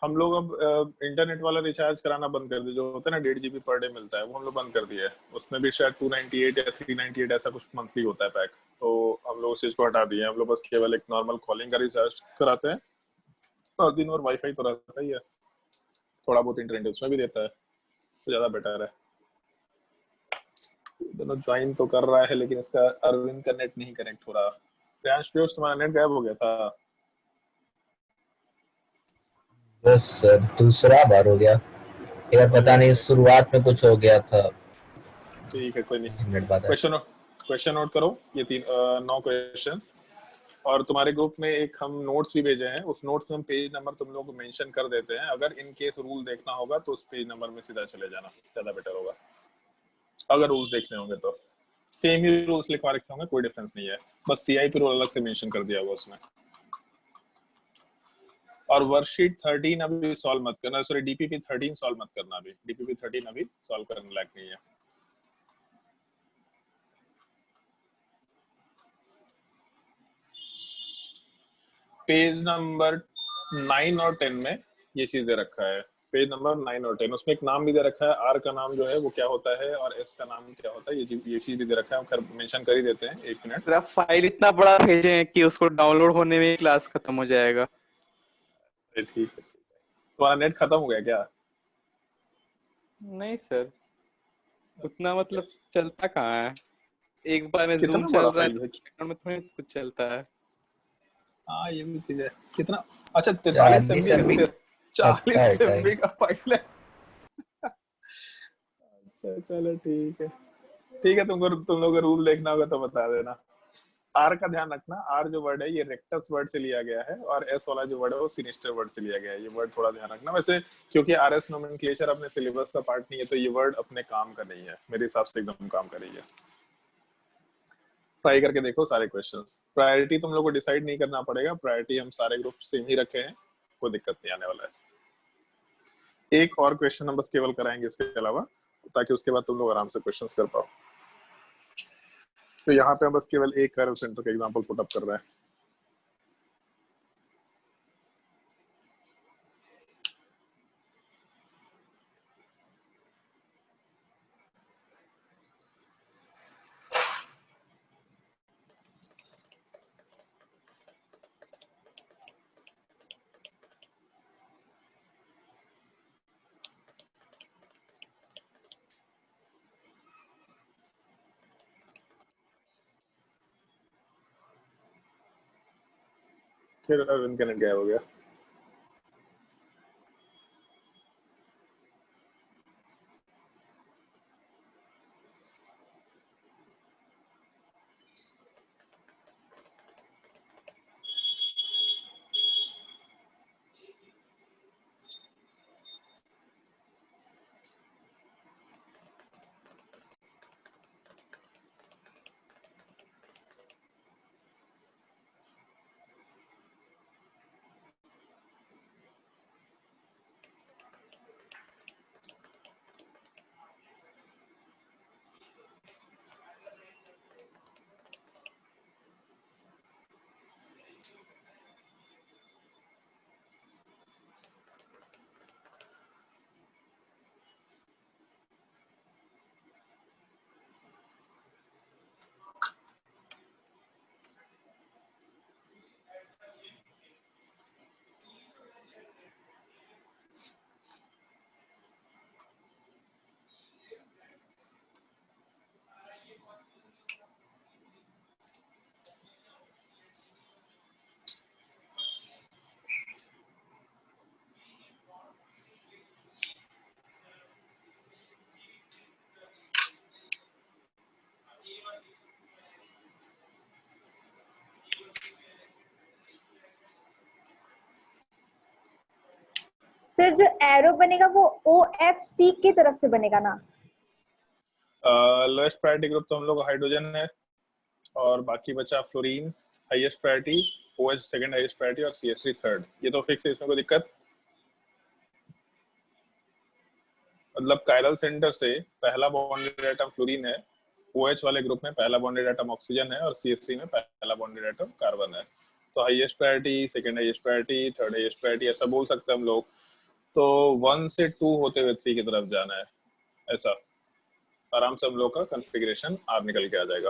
हम लोग अब इंटरनेट वाला रिचार्ज कराना बंद कर दिए, जो होता है ना 1.5 GB पर डे मिलता है, वो हम लोग बंद कर दिया है। उसमें भी शायद 298 या 398 ऐसा कुछ मंथली होता है पैक, तो हम लोग उस चीज को हटा दिए हैं। हम लोग बस केवल एक नॉर्मल कॉलिंग का रिचार्ज कराते हैं और दिन और वाईफाई तो रहता ही है, थोड़ा बहुत इंटरनेट उसमें भी देता है, तो ज्यादा बेटर है। दोनों ज्वाइन तो कर रहा है लेकिन इसका अरविंद का नेट नहीं कनेक्ट हो रहा। प्रियांश पीयूष तुम्हारा नेट गायब हो गया था। बस सर दूसरा बार हो गया यार, पता नहीं शुरुआत में कुछ हो गया था। ठीक है कोई नहीं। मिनट बाद आया। क्वेश्चन नोट करो, ये 9 क्वेश्चंस। और तुम्हारे ग्रुप में एक हम नोट्स भी भेजे हैं, उस नोट्स में हम पेज नंबर तुम लोग को मेंशन कर देते हैं। अगर इन केस रूल देखना होगा तो उस पेज नंबर में सीधा चले जाना, ज्यादा बेटर होगा। अगर रूल्स देखने होंगे तो सेम ही रूल्स लिखवा रखे होंगे, कोई डिफरेंस नहीं है, बस सीआईपी रूल अलग से मेंशन कर दिया होगा उसमें। और वर्कशीट 13 अभी सॉल्व मत करना, सॉरी डीपीपी 13 सॉल्व मत करना, अभी डीपीपी 13 अभी सॉल्व करने लायक नहीं है। पेज नंबर 9 और 10 में ये चीज दे रखा है। पेज नंबर 9 और 10 उसमें एक नाम भी दे रखा है, आर का नाम जो है वो क्या होता है और एस का नाम क्या होता है, ये चीज भी दे रखा है। हम खैर मेंशन कर ही देते हैं, 1 मिनट। पूरा फाइल इतना बड़ा भेजे हैं कि उसको डाउनलोड होने में ही क्लास खत्म हो जाएगा। ठीक है, तुम्हारा नेट खत्म हो गया क्या? नहीं सर, उतना मतलब चलता कहाँ है। एक बार में जूम कितना चल बड़ा रहा है फाइल है? तो बैकग्राउंड में थोड़ी कुछ चलता है। हाँ ये भी चीज है। कितना? अच्छा 43 40 MB है, MB 40 लगता MB है। का फाइल है। अच्छा चलो ठीक है, ठीक है। तुम लोग को रूल देखना होगा तो बता देना। आर का ध्यान रखना, आर जो वर्ड है ये रेक्टस वर्ड से लिया गया है, और एस वाला जो वर्ड है वो सिनिस्टर वर्ड से लिया गया है। ये वर्ड थोड़ा ध्यान रखना। वैसे क्योंकि आरएस नोमेनक्लेचर अपने सिलेबस का पार्ट नहीं है, तो ये वर्ड अपने काम का नहीं है, मेरे हिसाब से एकदम काम का नहीं है। ट्राई करके देखो सारे क्वेश्चंस। प्रायोरिटी तुम लोग को डिसाइड नहीं करना पड़ेगा, प्रायोरिटी हम सारे ग्रुप सेम ही रखे हैं, कोई दिक्कत नहीं आने वाला है। एक और क्वेश्चन हम बस केवल कराएंगे इसके अलावा, ताकि उसके बाद तुम लोग आराम से क्वेश्चंस कर पाओ। तो यहाँ पे हम बस केवल एक कैरल सेंटर का एग्जांपल पुट अप कर रहे हैं। फिर अरविंद का नेट गायब हो गया। सर जो एरो बनेगा वो OFC की तरफ से बनेगा ना? लोएस्ट प्रायोरिटी ग्रुप तो हम लोग हाइड्रोजन है, और बाकी बचा fluorine highest priority, OH second highest priority और CH3 थर्ड। ये तो फिक्स है, इसमें कोई दिक्कत? मतलब कायरल सेंटर से पहला बॉन्डेड एटम फ्लोरीन है, OH वाले ग्रुप में पहला बॉन्डेड एटम ऑक्सीजन है, और CH3 में पहला बॉन्डेड एटम कार्बन है। तो highest priority, second highest priority, third highest priority, ऐसा बोल सकते हैं हम लोग। तो 1 से 2 होते हुए 3 की तरफ जाना है, ऐसा आराम से हम लोग का कॉन्फ़िगरेशन आर निकल के आ जाएगा।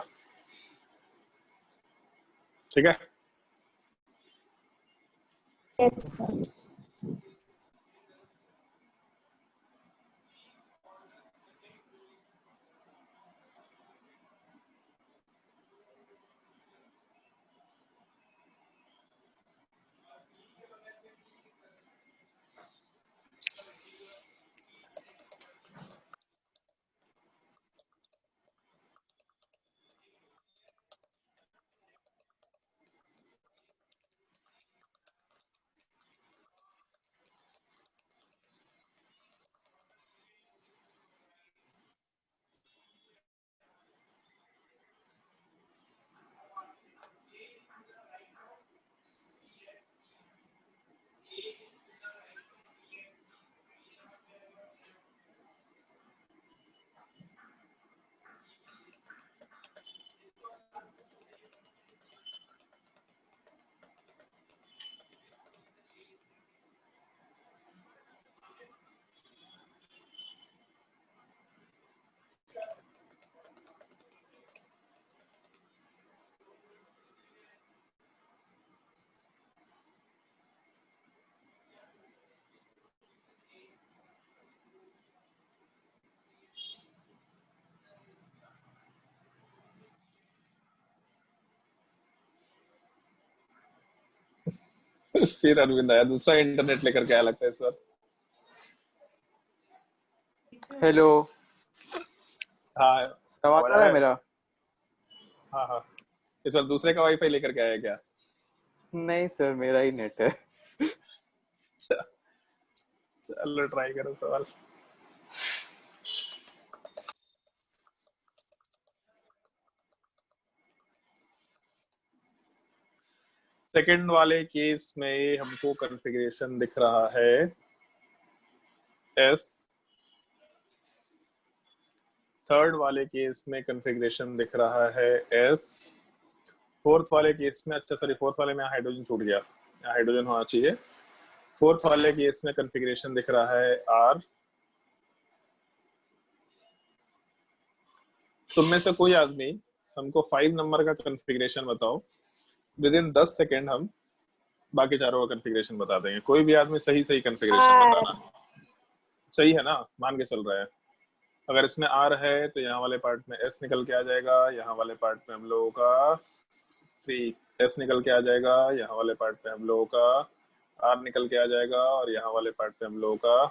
ठीक है? Yes sir. फिर अरविंद आया, दूसरा इंटरनेट लेकर के आया लगता है सर। हेलो, हाँ, सवाल आवाज आ आ रहा रहा है है? मेरा? हाँ हाँ, इस बार दूसरे का वाईफाई लेकर के आया क्या? नहीं सर, मेरा ही नेट है। अच्छा, चलो ट्राई करो सवाल। सेकंड वाले केस में हमको कॉन्फ़िगरेशन दिख रहा है एस, थर्ड वाले केस में कॉन्फ़िगरेशन दिख रहा है एस, फोर्थ वाले केस में, अच्छा सॉरी, फोर्थ वाले में हाइड्रोजन छूट गया, हाइड्रोजन होना चाहिए। फोर्थ वाले केस में कॉन्फ़िगरेशन दिख रहा है आर। तुम में से कोई आदमी हमको 5 नंबर का कॉन्फ़िगरेशन बताओ, विद इन 10 सेकेंड हम बाकी चारों का कॉन्फ़िगरेशन बता देंगे। कोई भी आदमी सही सही कॉन्फ़िगरेशन बताना। सही है ना? मान के चल रहे हैं। अगर इसमें आर है तो यहाँ वाले पार्ट में एस निकल के आ जाएगा, यहाँ वाले पार्ट में हम लोगों का 3S निकल के आ जाएगा, यहाँ वाले पार्ट में हम लोगों का आर निकल के आ जाएगा, और यहाँ वाले पार्ट में हम लोगों का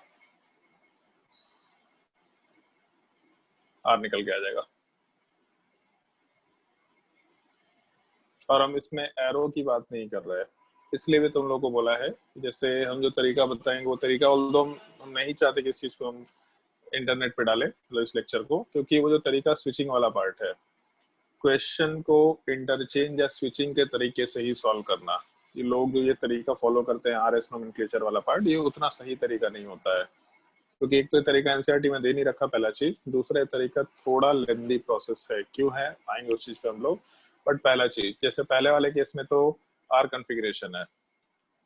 आर निकल के आ जाएगा। और हम इसमें एरो की बात नहीं कर रहे हैं, इसलिए भी तुम लोगों को बोला है, जैसे हम जो तरीका बताएंगे वो तरीका, ऑल्दो हम नहीं चाहते कि इस चीज को हम इंटरनेट पे डालें, मतलब इस लेक्चर को, क्योंकि वो जो तरीका स्विचिंग वाला पार्ट है, क्वेश्चन को इंटरचेंज या स्विचिंग के तरीके से ही सॉल्व करना, ये लोग जो ये तरीका फॉलो करते हैं RS नोमेनक्लेचर वाला पार्ट, ये उतना सही तरीका नहीं होता है, क्योंकि एक तो तरीका एनसीईआरटी में दे नहीं रखा, पहला चीज। दूसरा तरीका थोड़ा लेंदी प्रोसेस है, क्यों है आएंगे उस चीज पे हम लोग। बट पहला चीज, जैसे पहले वाले केस में तो आर कॉन्फ़िगरेशन है,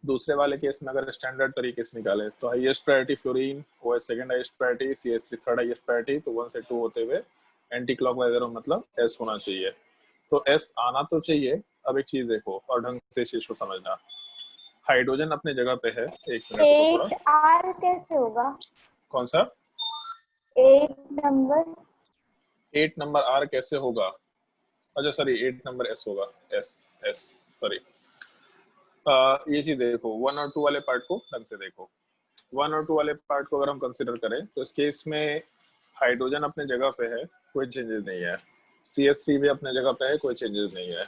दूसरे वाले केस में अगर स्टैंडर्ड तरीके से निकाले तो highest priority fluorine, OH second highest priority, CH3 third highest priority, तो 1 से 2 होते हुए एंटी क्लॉकवाइज एरो मतलब S होना चाहिए। तो S आना तो चाहिए। अब एक चीज देखो और ढंग से इस चीज को समझना, हाइड्रोजन अपने जगह पे है, एक मिनट थोड़ा। 8R कैसे होगा? कौन सा 8 नंबर? 8 नंबर R कैसे होगा? अच्छा सॉरी, 8 नंबर S होगा, S S सॉरी। ये चीज देखो, 1 और 2 वाले पार्ट को ढंग से देखो। 1 और 2 वाले पार्ट को अगर हम कंसिडर करें तो इस केस में हाइड्रोजन अपने जगह पे है, कोई चेंजेस नहीं है। CH3 भी अपने जगह पे है, कोई चेंजेस नहीं है।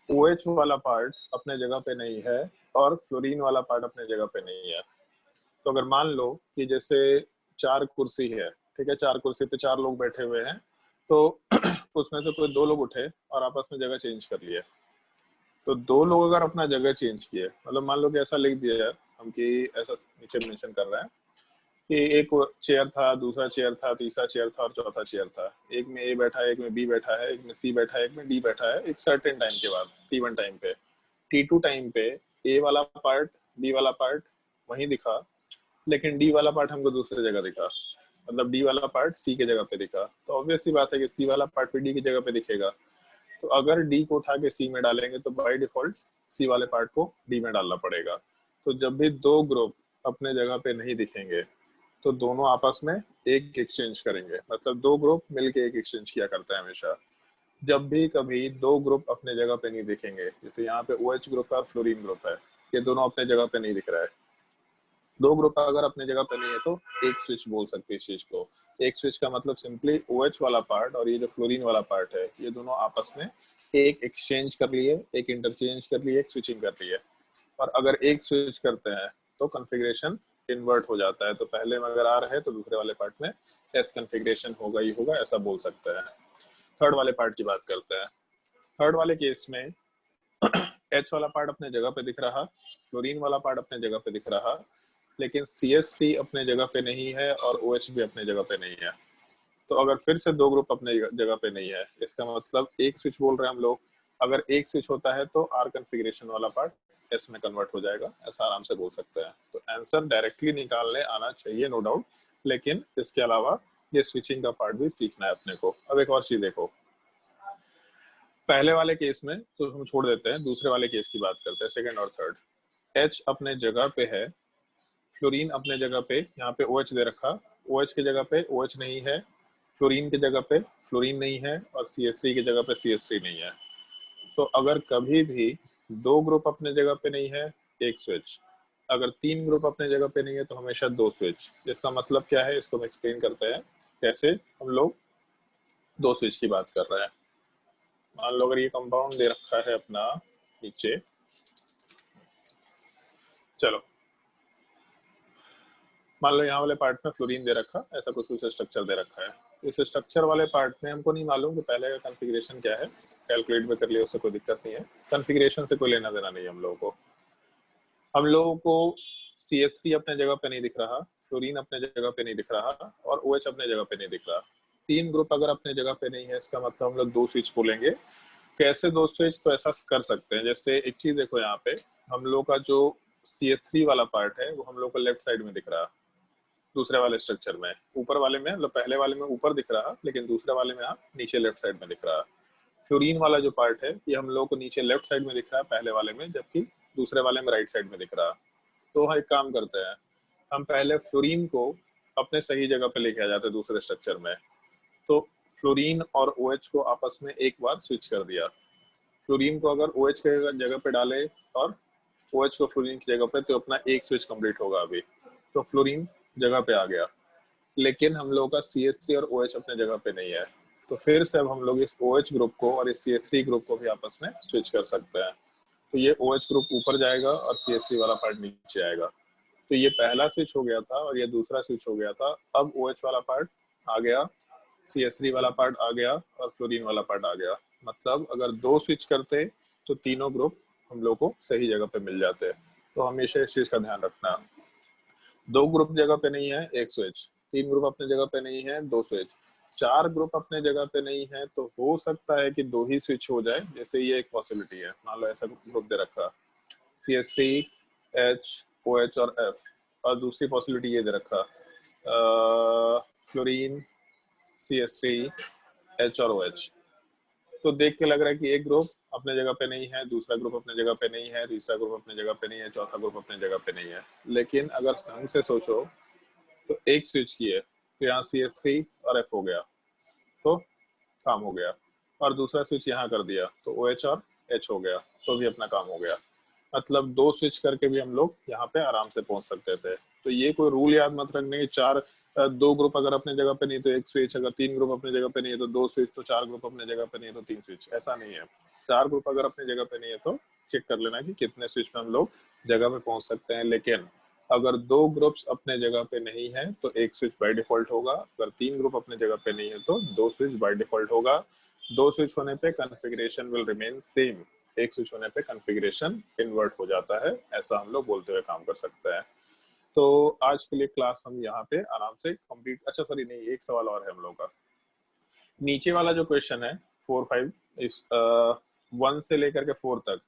OH वाला पार्ट अपने जगह पे नहीं है, और फ्लोरीन वाला पार्ट अपने जगह पे नहीं है। तो अगर मान लो कि जैसे 4 कुर्सी है, ठीक है, 4 कुर्सी पे 4 लोग बैठे हुए हैं, तो उसमें से कोई 2 लोग उठे और आपस में जगह चेंज कर लिए। तो 2 लोग अगर अपना जगह चेंज किए, मतलब मान लो कि ऐसा लिख दिया है हम कि ऐसा नीचे मेंशन कर रहे हैं कि एक चेयर था, दूसरा चेयर था, तीसरा चेयर था और चौथा चेयर था। एक में ए बैठा है, एक में बी बैठा है, एक में सी बैठा है, एक में डी बैठा है, एक सर्टेन टाइम के बाद T1 टाइम पे। T2 टाइम पे ए वाला पार्ट, बी वाला पार्ट वहीं दिखा, लेकिन डी वाला पार्ट हमको दूसरी जगह दिखा, मतलब डी वाला पार्ट सी के जगह पे दिखा। तो ऑब्वियस सी बात है कि सी वाला पार्ट भी डी की जगह पे दिखेगा। तो अगर डी को उठा के सी में डालेंगे तो बाय डिफॉल्ट सी वाले पार्ट को डी में डालना पड़ेगा। तो जब भी 2 ग्रुप अपने जगह पे नहीं दिखेंगे तो दोनों आपस में एक एक्सचेंज करेंगे, मतलब 2 ग्रुप मिलके एक एक्सचेंज किया करते हैं हमेशा। जब भी कभी 2 ग्रुप अपने जगह पे नहीं दिखेंगे, जैसे यहाँ पे OH ग्रुप है और फ्लोरीन ग्रुप है, ये दोनों अपने जगह पे नहीं दिख रहा है, 2 ग्रुप अगर अपने जगह पे नहीं है तो एक स्विच बोल सकते हैं इस चीज को। एक स्विच का मतलब सिंपली OH वाला पार्ट और ये जो फ्लोरीन वाला पार्ट है, ये दोनों आपस में एक एक्सचेंज कर लिए, एक इंटरचेंज कर लिए, एक स्विचिंग कर लिए। और अगर एक स्विच करते हैं तो कॉन्फ़िगरेशन इन्वर्ट हो जाता है, तो पहले में अगर आ रहा है तो दूसरे वाले पार्ट में एस कॉन्फ़िगरेशन होगा ही होगा, ऐसा बोल सकते हैं। थर्ड वाले पार्ट की बात करते हैं। थर्ड वाले केस में H वाला पार्ट अपने जगह पे दिख रहा, फ्लोरीन वाला पार्ट अपने जगह पे दिख रहा, लेकिन CH3 अपने जगह पे नहीं है और OH भी अपने जगह पे नहीं है। तो अगर फिर से 2 ग्रुप अपने जगह पे नहीं है, इसका मतलब एक स्विच बोल रहे हैं हम लोग। अगर एक स्विच होता है तो आर कॉन्फ़िगरेशन वाला पार्ट एस में कन्वर्ट हो जाएगा, ऐसा आराम से बोल सकते हैं। तो आंसर डायरेक्टली निकालने आना चाहिए नो डाउट, लेकिन इसके अलावा ये स्विचिंग का पार्ट भी सीखना है अपने को। अब एक और चीज देखो, पहले वाले केस में तो हम छोड़ देते हैं, दूसरे वाले केस की बात करते हैं, सेकंड और थर्ड। H अपने जगह पे है, फ्लोरीन अपने जगह पे, यहाँ पे OH दे रखा, OH की जगह पे OH नहीं है, फ्लोरीन की जगह पे फ्लोरीन नहीं है और CH3 की जगह पे CH3 नहीं है। तो अगर कभी भी 2 ग्रुप अपने जगह पे नहीं है, एक स्विच। अगर 3 ग्रुप अपने जगह पे नहीं है तो हमेशा 2 स्विच। इसका मतलब क्या है, इसको हम एक्सप्लेन करते हैं कैसे हम लोग 2 स्विच की बात कर रहे हैं। मान लो अगर ये कंपाउंड दे रखा है अपना नीचे, चलो मान लो यहाँ वाले पार्ट में फ्लोरीन दे रखा, ऐसा कुछ स्ट्रक्चर दे रखा है। इस स्ट्रक्चर वाले पार्ट में हमको नहीं मालूम कि पहले का कॉन्फ़िगरेशन क्या है, कैलकुलेट भी कर लिया, उससे कोई दिक्कत नहीं है, कॉन्फ़िगरेशन से कोई लेना देना नहीं हम लोगों को। हम लोगों को CH3 अपने जगह पे नहीं दिख रहा, फ्लोरीन अपने जगह पे नहीं दिख रहा और OH अपने जगह पे नहीं दिख रहा। 3 ग्रुप अगर अपने जगह पे नहीं है, इसका मतलब हम लोग 2 स्विच बोलेंगे। कैसे 2 स्विच, तो ऐसा कर सकते हैं, जैसे एक चीज देखो, यहाँ पे हम लोग का जो CH3 वाला पार्ट है वो हम लोग को लेफ्ट साइड में दिख रहा, दूसरे वाले स्ट्रक्चर में। ऊपर वाले में, मतलब पहले वाले में ऊपर दिख रहा, लेकिन दूसरे वाले में आप नीचे लेफ्ट साइड में दिख रहा। फ्लोरीन वाला जो पार्ट है ये हम लोग को नीचे लेफ्ट साइड में दिख रहा है पहले वाले में, जबकि दूसरे वाले में राइट साइड में दिख रहा। तो हम एक काम करते हैं, हम पहले फ्लोरीन को अपने सही जगह पे लेके आ जाते हैं दूसरे स्ट्रक्चर में। तो फ्लोरीन और OH को आपस में एक बार स्विच कर दिया। फ्लोरीन को अगर OH के जगह पे डाले और OH को फ्लोरीन की जगह पे, तो अपना एक स्विच कंप्लीट होगा अभी। तो फ्लोरीन जगह पे आ गया, लेकिन हम लोग का CH3 और OH अपने जगह पे नहीं है। तो फिर से अब हम लोग इस OH ग्रुप को और इस CH3 ग्रुप को भी आपस में स्विच कर सकते हैं। तो ये OH ग्रुप ऊपर जाएगा और CH3 वाला पार्ट नीचे आएगा। तो ये पहला स्विच हो गया था और ये दूसरा स्विच हो गया था। अब OH वाला पार्ट आ गया, CH3 वाला पार्ट आ गया और फ्लोरीन वाला पार्ट आ गया। मतलब अगर 2 स्विच करते तो तीनों ग्रुप हम लोग को सही जगह पे मिल जाते। तो हमेशा इस चीज का ध्यान रखना, 2 ग्रुप जगह पे नहीं है, एक स्विच। 3 ग्रुप अपने जगह पे नहीं है, 2 स्विच। 4 ग्रुप अपने जगह पे नहीं है तो हो सकता है कि 2 ही स्विच हो जाए, जैसे ये एक पॉसिबिलिटी है। मान लो ऐसा ग्रुप दे रखा CH3, H, OH और F, और दूसरी पॉसिबिलिटी ये दे रखा फ्लोरीन, CH3, H और OH। तो देख के लग रहा है कि एक ग्रुप अपने जगह पे नहीं है, दूसरा ग्रुप अपने जगह पे नहीं है, तीसरा ग्रुप अपने जगह पे नहीं है, चौथा ग्रुप अपने जगह पे नहीं है। लेकिन अगर ढंग से सोचो तो एक स्विच की है, तो यहाँ CH3 और F हो गया तो काम हो गया, और दूसरा स्विच यहाँ कर दिया तो OH और H हो गया, तो भी अपना काम हो गया। मतलब 2 स्विच करके भी हम लोग यहाँ पे आराम से पहुंच सकते थे। तो ये कोई रूल याद मत रखने कि 2 ग्रुप अगर अपने जगह पे नहीं तो एक स्विच, अगर 3 ग्रुप अपने जगह पे नहीं है तो 2 स्विच, तो 4 ग्रुप अपने जगह पे नहीं है तो 3 स्विच, ऐसा नहीं है। 4 ग्रुप अगर अपने जगह पे नहीं है तो चेक कर लेना कि कितने स्विच में हम लोग जगह पे पहुंच सकते हैं। लेकिन अगर 2 ग्रुप्स अपने जगह पे नहीं है तो एक स्विच बाय डिफॉल्ट होगा, अगर 3 ग्रुप अपने जगह पे नहीं है तो 2 स्विच बाय डिफॉल्ट होगा। 2 स्विच होने पे कॉन्फ़िगरेशन विल रिमेन सेम, एक स्विच होने पे कॉन्फ़िगरेशन इन्वर्ट हो जाता है, ऐसा हम लोग बोलते हुए काम कर सकते हैं। तो आज के लिए क्लास हम यहाँ पे आराम से कंप्लीट, अच्छा सॉरी नहीं, एक सवाल और है हम लोग का। नीचे वाला जो क्वेश्चन है 4 5 इस 1 से लेकर के 4 तक,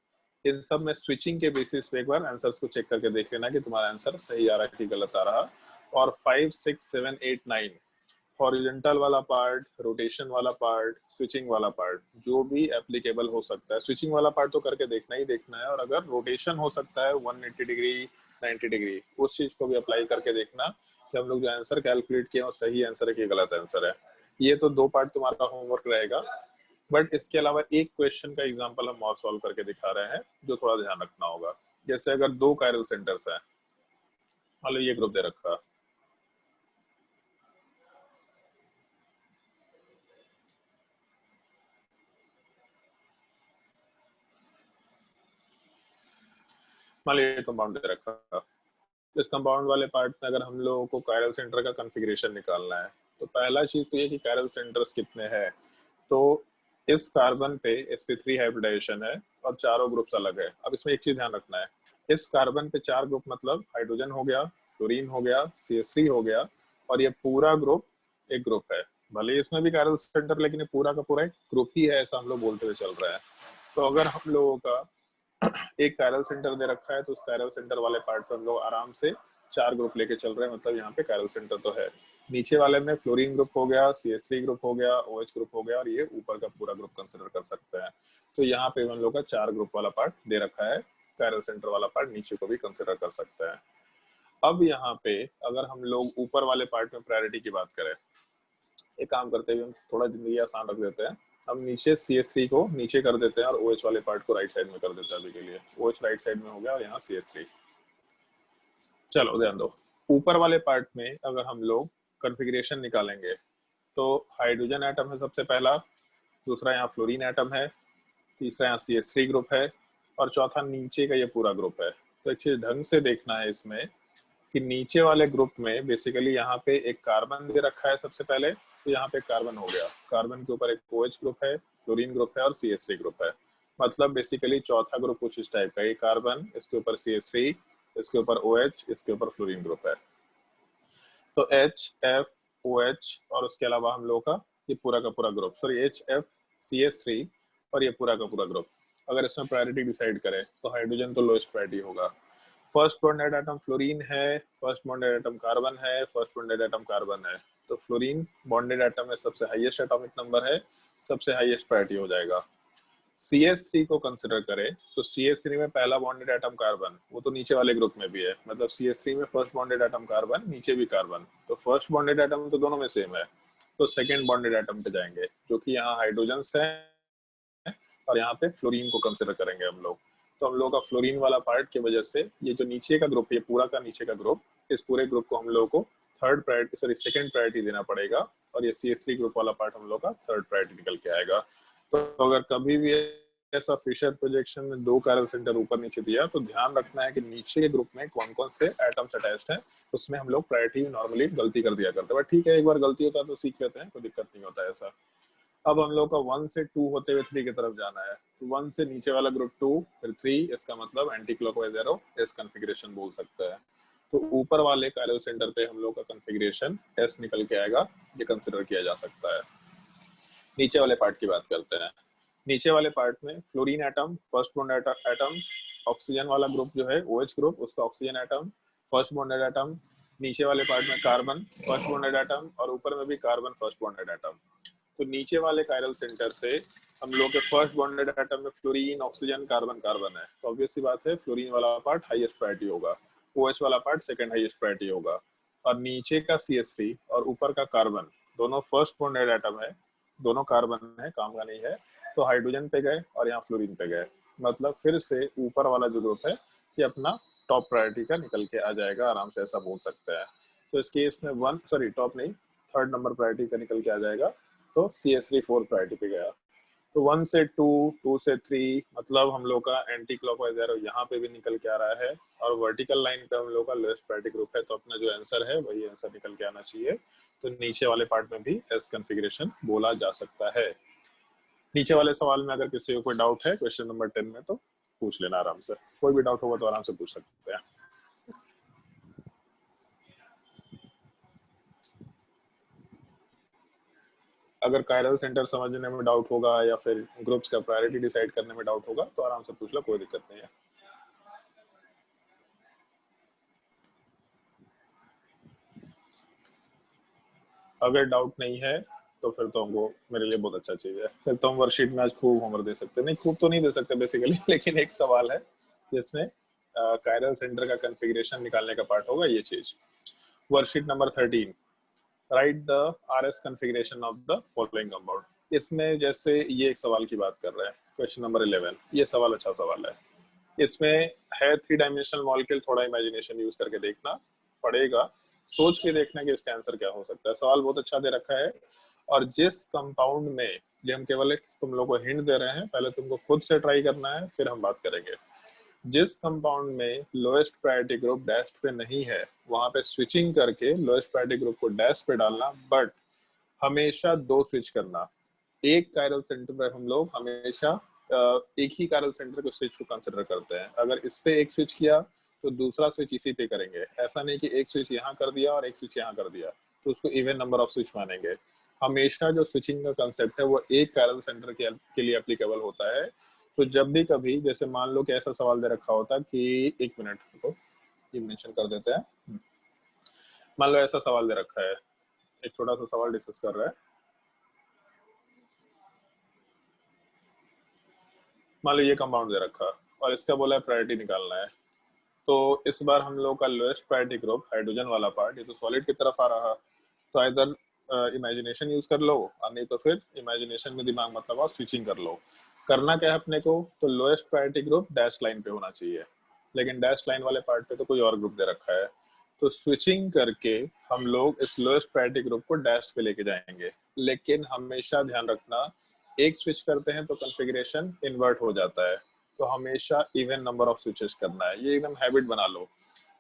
इन सब में स्विचिंग के बेसिस पे एक बार आंसर्स को चेक करके देख लेना कि तुम्हारा आंसर सही आ रहा है कि गलत आ रहा। और 5 6 7 8 9 हॉरिजॉन्टल वाला पार्ट, रोटेशन वाला पार्ट, स्विचिंग वाला पार्ट, जो भी एप्लीकेबल हो सकता है, स्विचिंग वाला पार्ट तो करके देखना ही देखना है, और अगर रोटेशन हो सकता है 180 डिग्री 90 डिग्री, उस चीज को भी अप्लाई करके देखना कि हम लोग जो आंसर कैलकुलेट किए वो सही आंसर है कि गलत आंसर है। ये तो 2 पार्ट तुम्हारा होमवर्क रहेगा, बट इसके अलावा एक क्वेश्चन का एग्जांपल हम और सॉल्व करके दिखा रहे हैं जो थोड़ा ध्यान रखना होगा। जैसे अगर 2 कायरल सेंटर्स हैं, मान लो ये ग्रुप दे रखा, मान लो ये कंपाउंड दे रखा। इस कंपाउंड वाले पार्ट में अगर हम लोगों को कायरल सेंटर का कॉन्फ़िगरेशन निकालना है तो पहला चीज तो ये कि कायरल सेंटर्स कितने हैं। तो इस कार्बन पे sp3 हाइब्रिडाइजेशन है और चारों ग्रुप्स अलग है। अब इसमें एक चीज ध्यान रखना है, इस कार्बन पे 4 ग्रुप मतलब हाइड्रोजन हो गया, फ्लोरीन हो गया, CH3 हो गया, और ये पूरा ग्रुप एक ग्रुप है। भले ही इसमें भी कायरल सेंटर, लेकिन ये पूरा का पूरा एक ग्रुप ही है, ऐसा हम लोग बोलते हुए चल रहे हैं। तो अगर हम लोगों का एक कायरल सेंटर दे रखा है तो उस कायरल सेंटर वाले पार्ट पर हम लोग आराम से 4 ग्रुप लेके चल रहे हैं, मतलब यहाँ पे कायरल सेंटर तो है। नीचे वाले में फ्लोरीन ग्रुप हो गया, CH3 ग्रुप हो गया, OH ग्रुप हो गया, और ये ऊपर का पूरा ग्रुप कंसिडर कर सकते हैं। तो यहाँ पे हम लोग का 4 ग्रुप वाला पार्ट दे रखा है, कायरल सेंटर वाला पार्ट नीचे को भी कंसिडर कर सकते हैं। अब यहाँ पे अगर हम लोग ऊपर वाले पार्ट में प्रायोरिटी की बात करें, एक काम करते हुए हम थोड़ा जिंदगी आसान रख देते हैं, हम नीचे CH3 को नीचे कर देते हैं और OH वाले पार्ट को राइट साइड में कर देते हैं। अभी के लिए OH राइट साइड में हो गया और यहाँ CH3। चलो ध्यान दो, ऊपर वाले पार्ट में अगर हम लोग कॉन्फ़िगरेशन निकालेंगे तो हाइड्रोजन एटम है सबसे पहला, दूसरा यहाँ फ्लोरीन एटम है, तीसरा यहाँ CH3 ग्रुप है, और चौथा नीचे का ये पूरा ग्रुप है। तो अच्छे ढंग से देखना है इसमें कि नीचे वाले ग्रुप में बेसिकली यहाँ पे एक कार्बन दे रखा है सबसे पहले, तो यहाँ पे कार्बन हो गया, कार्बन के ऊपर एक OH ग्रुप है, फ्लोरीन ग्रुप है और CH3 ग्रुप है। मतलब बेसिकली चौथा ग्रुप कुछ इस टाइप का, ये कार्बन, इसके ऊपर CH3, इसके ऊपर OH, इसके ऊपर फ्लोरीन ग्रुप है। तो H F OH और उसके अलावा हम लोगों का ये पूरा का पूरा group, sorry H F CH3 और ये पूरा का पूरा ग्रुप। अगर इसमें प्रायोरिटी डिसाइड करें तो हाइड्रोजन तो लोएस्ट प्रायोरिटी होगा। फर्स्ट बॉन्डेड एटम फ्लोरीन है, फर्स्ट बॉन्डेड एटम कार्बन है, फर्स्ट बॉन्डेड एटम कार्बन है, तो फ्लोरीन बॉन्डेड एटम में सबसे हाईएस्ट एटॉमिक नंबर है, सबसे हाईएस्ट प्रायोरिटी हो जाएगा। CH3 को कंसिडर करें तो CH3 में पहला बॉन्डेड एटम कार्बन, वो तो नीचे वाले ग्रुप में भी है, मतलब CH3 में फर्स्ट बॉन्डेड एटम कार्बन, नीचे भी कार्बन, तो फर्स्ट बॉन्डेड एटम तो दोनों में सेम है, तो सेकंड बॉन्डेड एटम पे जाएंगे जो कि यहाँ हाइड्रोजन है, और यहाँ पे फ्लोरीन को कंसिडर करेंगे हम लोग। तो हम लोग का फ्लोरीन वाला पार्ट की वजह से ये जो नीचे का ग्रुप, ये पूरा का नीचे का ग्रुप, इस पूरे ग्रुप को हम लोगों को third priority, sorry second priority देना पड़ेगा, और ये CH3 ग्रुप वाला पार्ट हम लोग का थर्ड प्रायोरिटी निकल के आएगा। तो अगर कभी भी ऐसा फिशर प्रोजेक्शन में 2 कायरल सेंटर ऊपर नीचे दिया तो ध्यान रखना है कि नीचे के ग्रुप में कौन कौन से एटम्स अटैच्ड हैं, उसमें हम लोग प्रायोरिटी नॉर्मली गलती कर दिया करते हैं, बट ठीक है, एक बार गलती होता है तो सीख लेते हैं, कोई दिक्कत नहीं होता है ऐसा। अब हम लोग का 1 से 2 होते हुए 3 की तरफ जाना है, तो 1 से नीचे वाला ग्रुप 2, फिर 3, इसका मतलब anti clockwise arrow, S configuration बोल सकता है। तो ऊपर वाले कायरल सेंटर पे हम लोग का कॉन्फ़िगरेशन एस निकल के आएगा, ये कंसिडर किया जा सकता है। नीचे वाले पार्ट की बात करते हैं। नीचे वाले पार्ट में fluorine atom, first bonded atom, oxygen वाला ग्रुप जो है OH ग्रुप, उसका oxygen atom, first bonded atom, नीचे वाले पार्ट में कार्बन, फर्स्ट बॉन्डेड एटम, और ऊपर में भी कार्बन, फर्स्ट बॉन्डेड एटम। तो नीचे वाले कायरल सेंटर से हम लोग के फर्स्ट बॉन्डेड एटम में फ्लोरीन, ऑक्सीजन, कार्बन कार्बन है, तो ऑब्वियस सी बात है फ्लोरीन वाला पार्ट हाईएस्ट प्रायोरिटी होगा, OH वाला पार्ट सेकंड हाईएस्ट प्रायोरिटी होगा, और नीचे का CH3 और ऊपर का कार्बन दोनों फर्स्ट बॉन्डेड एटम है, दोनों कार्बन है, काम का नहीं है, तो हाइड्रोजन पे गए और यहाँ फ्लोरीन पे गए, मतलब फिर से ऊपर वाला जो ग्रुप है ये अपना टॉप प्रायोरिटी का निकल के आ जाएगा, आराम से ऐसा बोल सकते हैं। तो इस केस में टॉप नहीं, थर्ड नंबर प्रायोरिटी का निकल के आ जाएगा, तो CH3 4th प्रायोरिटी पे गया। तो 1 से 2, 2 से 3, मतलब हम लोग का एंटी क्लॉकवाइज एरो यहाँ पे भी निकल के आ रहा है और वर्टिकल लाइन पे हम लोग का लोएस्ट प्रायोरिटी ग्रुप है, तो अपना जो आंसर है वही आंसर निकल के आना चाहिए। तो नीचे वाले पार्ट में भी एस कॉन्फ़िगरेशन बोला जा सकता है। नीचे वाले सवाल में अगर किसी को कोई डाउट है क्वेश्चन नंबर 10 में, तो पूछ लेना आराम से, कोई भी डाउट होगा तो आराम से पूछ सकते हैं। अगर कायरल सेंटर समझने में डाउट होगा या फिर ग्रुप्स का प्रायोरिटी डिसाइड करने में डाउट होगा तो आराम से पूछ लो, कोई दिक्कत नहीं है। अगर डाउट नहीं है तो फिर तो हमको मेरे लिए बहुत अच्छा चीज है, फिर तो हम वर्कशीट में आज खूब होमवर्क दे सकते हैं। नहीं, खूब तो नहीं दे सकते बेसिकली, लेकिन एक सवाल है जिसमें कायरल सेंटर का कॉन्फ़िगरेशन निकालने का पार्ट होगा ये चीज। Worksheet number 13, right the RS configuration of the following compound. इसमें जैसे ये एक सवाल की बात कर रहे हैं, क्वेश्चन नंबर 11, ये सवाल अच्छा सवाल है। इसमें है 3 डायमेंशनल मॉलिक्यूल, थोड़ा इमेजिनेशन यूज करके देखना पड़ेगा, सोच के देखना कि इसका आंसर क्या हो सकता है। सवाल बहुत अच्छा दे रखा है और जिस कंपाउंड में, ये हम केवल एक तुम लोग को हिंट दे रहे हैं, पहले तुमको खुद से ट्राई करना है फिर हम बात करेंगे। जिस कंपाउंड में लोएस्ट प्रायोरिटी ग्रुप डैश पे नहीं है वहां पे स्विचिंग करके लोएस्ट प्रायोरिटी ग्रुप को डैश पे डालना, बट हमेशा 2 स्विच करना। एक कायरल सेंटर पर हम लोग हमेशा एक ही कायरल सेंटर के स्विच को कंसिडर करते हैं। अगर इस पे एक स्विच किया तो दूसरा स्विच इसी पे करेंगे। ऐसा नहीं कि एक स्विच यहाँ कर दिया और एक स्विच यहाँ कर दिया, तो उसको इवन नंबर ऑफ स्विच मानेंगे। हमेशा जो स्विचिंग का कंसेप्ट है वो एक कायरल सेंटर के लिए एप्लीकेबल होता है। तो जब भी कभी, जैसे मान लो कि ऐसा सवाल दे रखा होता कि, एक मिनट को ये मेंशन कर देते हैं, मान लो ऐसा सवाल दे रखा है, एक छोटा सा सवाल डिस्कस कर रहा है, मान लो ये कंपाउंड दे रखा और इसका बोला है प्रायोरिटी निकालना है। तो इस बार हम लोग का लोएस्ट प्रायोरिटी ग्रुप हाइड्रोजन वाला पार्ट, ये तो सॉलिड की तरफ आ रहा, तो इधर इमेजिनेशन यूज कर लो और नहीं तो फिर इमेजिनेशन में दिमाग मतलब आप स्विचिंग कर लो। करना क्या है अपने को, तो lowest priority group dash line पे होना चाहिए, लेकिन डैश लाइन वाले पार्ट पे तो कोई और ग्रुप दे रखा है। तो स्विचिंग करके हम लोग इस लोएस्ट प्रायोरिटी ग्रुप को डैश पे लेके जाएंगे, लेकिन हमेशा ध्यान रखना एक स्विच करते हैं तो कॉन्फ़िगरेशन इन्वर्ट हो जाता है, तो हमेशा इवन नंबर ऑफ स्विचेस करना है। ये एकदम हैबिट बना लो।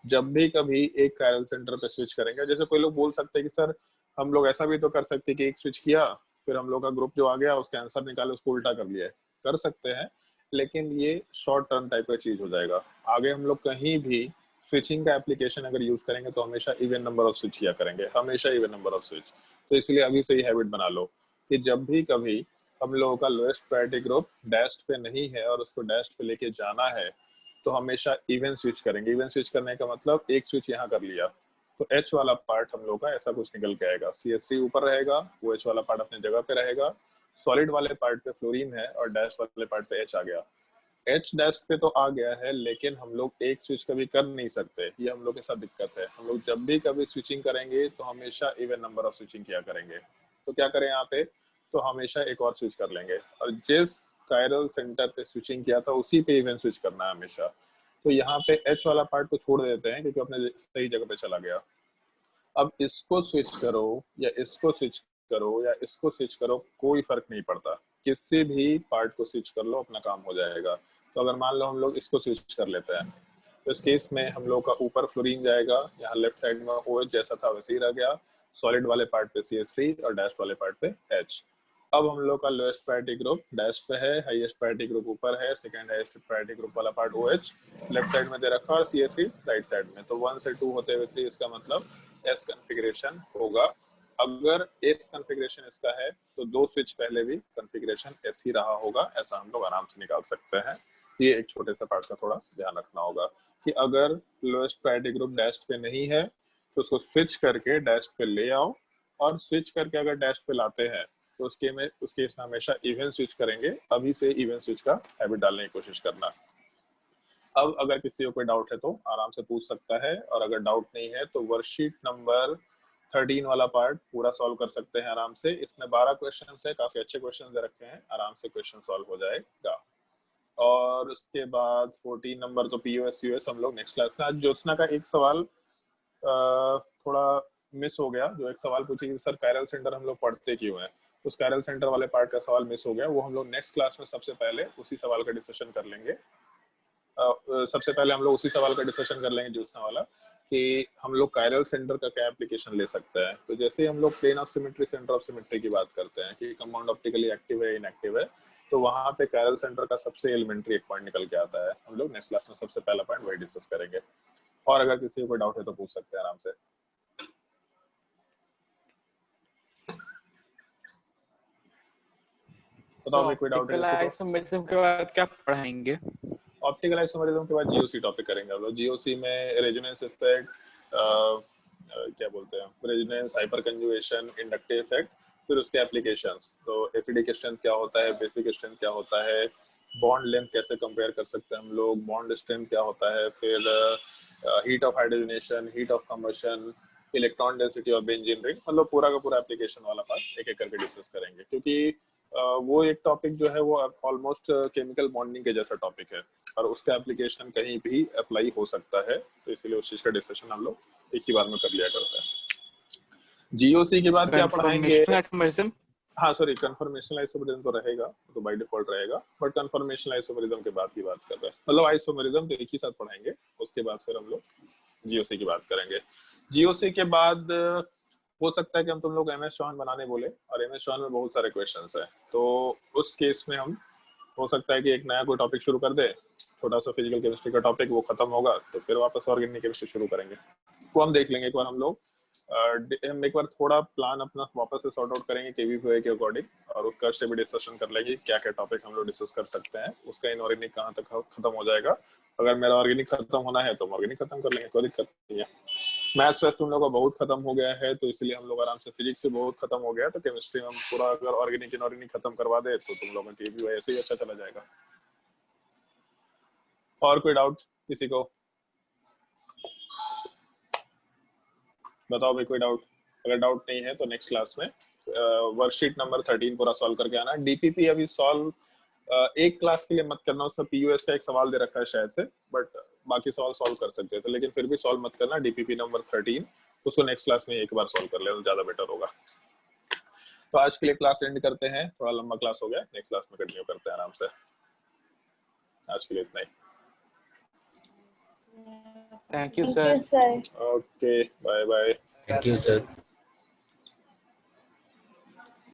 जब भी कभी एक कायरल सेंटर पे स्विच करेंगे, जैसे कोई लोग बोल सकते हैं कि सर हम लोग ऐसा भी तो कर सकते हैं कि एक स्विच किया फिर हम लोग का ग्रुप जो आ गया उसका आंसर निकाले उसको उल्टा कर लिया, कर सकते हैं, लेकिन ये शॉर्ट टर्म टाइप का चीज हो जाएगा। आगे हम लोग कहीं भी स्विचिंग का एप्लीकेशन अगर यूज करेंगे तो हमेशा इवन नंबर ऑफ स्विच किया करेंगे, हमेशा इवन नंबर ऑफ स्विच। तो इसलिए अभी से ही हैबिट बना लो कि जब भी कभी हम लोगों का लोएस्ट प्रायोरिटी ग्रुप डैश पे नहीं है और उसको डैश पे लेके जाना है तो हमेशा इवन स्विच करेंगे। इवन स्विच करने का मतलब एक स्विच यहाँ कर लिया तो H वाला पार्ट हम लोग का ऐसा कुछ निकल के आएगा, CH3 ऊपर रहेगा, वो H वाला पार्ट अपने जगह पे रहेगा, सॉलिड वाले पार्ट पे फ्लोरीन है और डैश वाले पार्ट पे H आ गया। H डैश पे तो आ गया है, लेकिन हम लोग एक स्विच कभी कर नहीं सकते, ये हम लोग के साथ दिक्कत है। हम लोग जब भी कभी स्विचिंग करेंगे तो हमेशा इवन नंबर ऑफ स्विचिंग किया करेंगे। तो क्या करें यहाँ पे, तो हमेशा एक और स्विच कर लेंगे और जिस कायरल सेंटर पे स्विचिंग किया था उसी पे इवन स्विच करना है हमेशा। तो यहाँ पे H वाला पार्ट को छोड़ देते हैं क्योंकि अपने सही जगह पे चला गया। अब इसको स्विच करो या इसको स्विच करो या इसको स्विच करो, कोई फर्क नहीं पड़ता, किसी भी पार्ट को स्विच कर लो अपना काम हो जाएगा। तो अगर मान लो हम लोग इसको स्विच कर लेते हैं तो इस केस में हम लोग का ऊपर फ्लोरीन जाएगा, यहाँ लेफ्ट साइड में OH जैसा था वैसे ही रह गया, सॉलिड वाले पार्ट पे CH3 और डैश वाले पार्ट पे H। अब हम लोग का लोएस्ट प्रायोरिटी ग्रुप डैश पे है, हाईएस्ट प्रायोरिटी ग्रुप ऊपर है, सेकंड हाईएस्ट प्रायोरिटी ग्रुप वाला पार्ट OH लेफ्ट साइड में दे रखा और CH3 राइट साइड में। तो 1 से 2 होते हुए 3, इसका मतलब S कॉन्फ़िगरेशन होगा। अगर S कॉन्फ़िगरेशन इसका है तो 2 स्विच पहले भी कॉन्फ़िगरेशन S ही रहा होगा, ऐसा हम लोग आराम से निकाल सकते हैं। ये एक छोटे से पार्ट का थोड़ा ध्यान रखना होगा कि अगर लोएस्ट प्रायोरिटी ग्रुप डैश पे नहीं है तो उसको स्विच करके डैश पे ले आओ, और स्विच करके अगर डैश पे लाते हैं तो उसके में हमेशा इवन स्विच करेंगे। अभी से इवन स्विच का हैबिट डालने की कोशिश करना। अब अगर किसी को कोई डाउट है तो आराम से पूछ सकता है, और अगर डाउट नहीं है तो वर्कशीट नंबर 13 वाला पार्ट पूरा सॉल्व कर सकते हैं आराम से। इसमें 12 क्वेश्चन है, काफी अच्छे क्वेश्चन दे रखे हैं, आराम से क्वेश्चन सॉल्व हो जाएगा। और उसके बाद 14 नंबर तो POS US हम लोग नेक्स्ट क्लास में। आज ज्योत्सना का एक सवाल थोड़ा मिस हो गया, जो एक सवाल पूछी कि सर कायरल सेंटर हम लोग पढ़ते क्यों हैं। उस कैरल सेंटर वाले पार्ट का सवाल मिस हो गया, वो हम लोग नेक्स्ट क्लास में सबसे पहले उसी सवाल का डिस्कशन कर लेंगे। सबसे पहले हम लोग उसी सवाल का डिस्कशन कर लेंगे ज्योत्सना वाला, कि हम लोग कायरल सेंटर का क्या एप्लीकेशन ले सकते हैं। तो जैसे हम लोग plane of symmetry, centre of symmetry की बात करते हैं कि कंपाउंड ऑप्टिकली एक्टिव है इनएक्टिव है, तो वहां पे कायरल सेंटर का सबसे एलिमेंट्री एक पॉइंट निकल के आता है। हम लोग नेक्स्ट क्लास में सबसे पहला पॉइंट वही डिस्कस करेंगे, और अगर किसी को कोई डाउट है तो पूछ सकते हैं आराम से। बताओ कोई डाउट है? आइसोमेरिज्म के बाद क्या पढ़ाएंगे? ऑप्टिकल आइसोमेरिज्म के बाद जीओसी टॉपिक करेंगे हम लोग। जीओसी में रेजोनेंस इफेक्ट, क्या बोलते हैं, resonance, hyper conjugation, inductive effect, फिर उसके एप्लीकेशंस। तो एसिडिक स्ट्रेंथ क्या होता है, बेसिक स्ट्रेंथ क्या होता है, बॉन्ड लेंथ कैसे कंपेयर कर सकते हैं हम लोग, बॉन्ड स्ट्रेंथ क्या होता है, फिर heat of hydrogenation, heat of combustion, electron density of benzene ring, मतलब पूरा का पूरा एप्लीकेशन वाला पार्ट एक एक करके डिस्कस करेंगे, क्योंकि वो एक टॉपिक जो है वो ऑलमोस्ट केमिकल बॉन्डिंग के जैसा टॉपिक है और उसका एप्लीकेशन कहीं भी अप्लाई हो सकता है, तो इसीलिए उस चीज का डिस्कशन हम लोग एक ही बार में कर लिया करते हैं। जीओसी के बाद क्या पढ़ाएंगे? हाँ सॉरी, कन्फर्मेशनल आइसोमेरिज्म तो रहेगा, तो बाय डिफॉल्ट रहेगा, बट कन्फर्मेशनल आइसोमेरिज्म के बाद की बात कर रहे हैं, मतलब आइसोमेरिज्म तो एक ही साथ पढ़ाएंगे, उसके बाद फिर हम लोग जीओसी की बात करेंगे। जीओसी के बाद हो सकता है कि हम तुम लोग एमएस चौहान बनाने बोले, और एमएस चौहान में बहुत सारे क्वेश्चंस है, तो उस केस में हम हो सकता है कि एक नया कोई टॉपिक शुरू कर दे, छोटा सा फिजिकल केमिस्ट्री का टॉपिक, वो खत्म होगा तो फिर वापस ऑर्गेनिक केमिस्ट्री शुरू करेंगे। वो हम देख लेंगे एक बार, हम लोग हम एक बार थोड़ा प्लान अपना वापस से सॉर्ट आउट करेंगे केवीपीओए के अकॉर्डिंग, और उसका से भी डिस्कशन कर लेंगे क्या क्या टॉपिक हम लोग डिस्कस कर सकते हैं, उसका इनऑर्गेनिक कहाँ तक खत्म हो जाएगा। अगर मेरा ऑर्गेनिक खत्म होना है तो हम ऑर्गेनिक खत्म कर लेंगे, कोई दिक्कत नहीं है। मैथ्स वैसे तुम लोगों का बहुत खत्म हो गया है, तो इसलिए हम लोग आराम से, फिजिक्स से बहुत खत्म हो गया है, तो केमिस्ट्री में हम पूरा अगर ऑर्गेनिक इनऑर्गेनिक खत्म करवा दे तो तुम लोगों की भी ऐसे ही अच्छा चला जाएगा। और कोई डाउट किसी को? बताओ भाई कोई डाउट? अगर डाउट नहीं है तो नेक्स्ट क्लास में वर्कशीट नंबर 13 पूरा सॉल्व करके आना। डीपीपी अभी सॉल्व एक क्लास के लिए मत करना, उसमें पीयूएस का एक सवाल दे रखा है शायद से, बट बाकी सवाल सॉल्व कर सकते थे, लेकिन फिर भी सॉल्व मत करना। डीपीपी नंबर 13 उसको नेक्स्ट क्लास में एक बार सॉल्व कर ले तो ज्यादा बेटर होगा। तो आज के लिए क्लास एंड करते हैं, थोड़ा लंबा क्लास हो गया, नेक्स्ट क्लास में कंटिन्यू करते हैं आराम से। आज के लिए इतना ही। Thank you sir. Okay, bye bye. Thank you sir.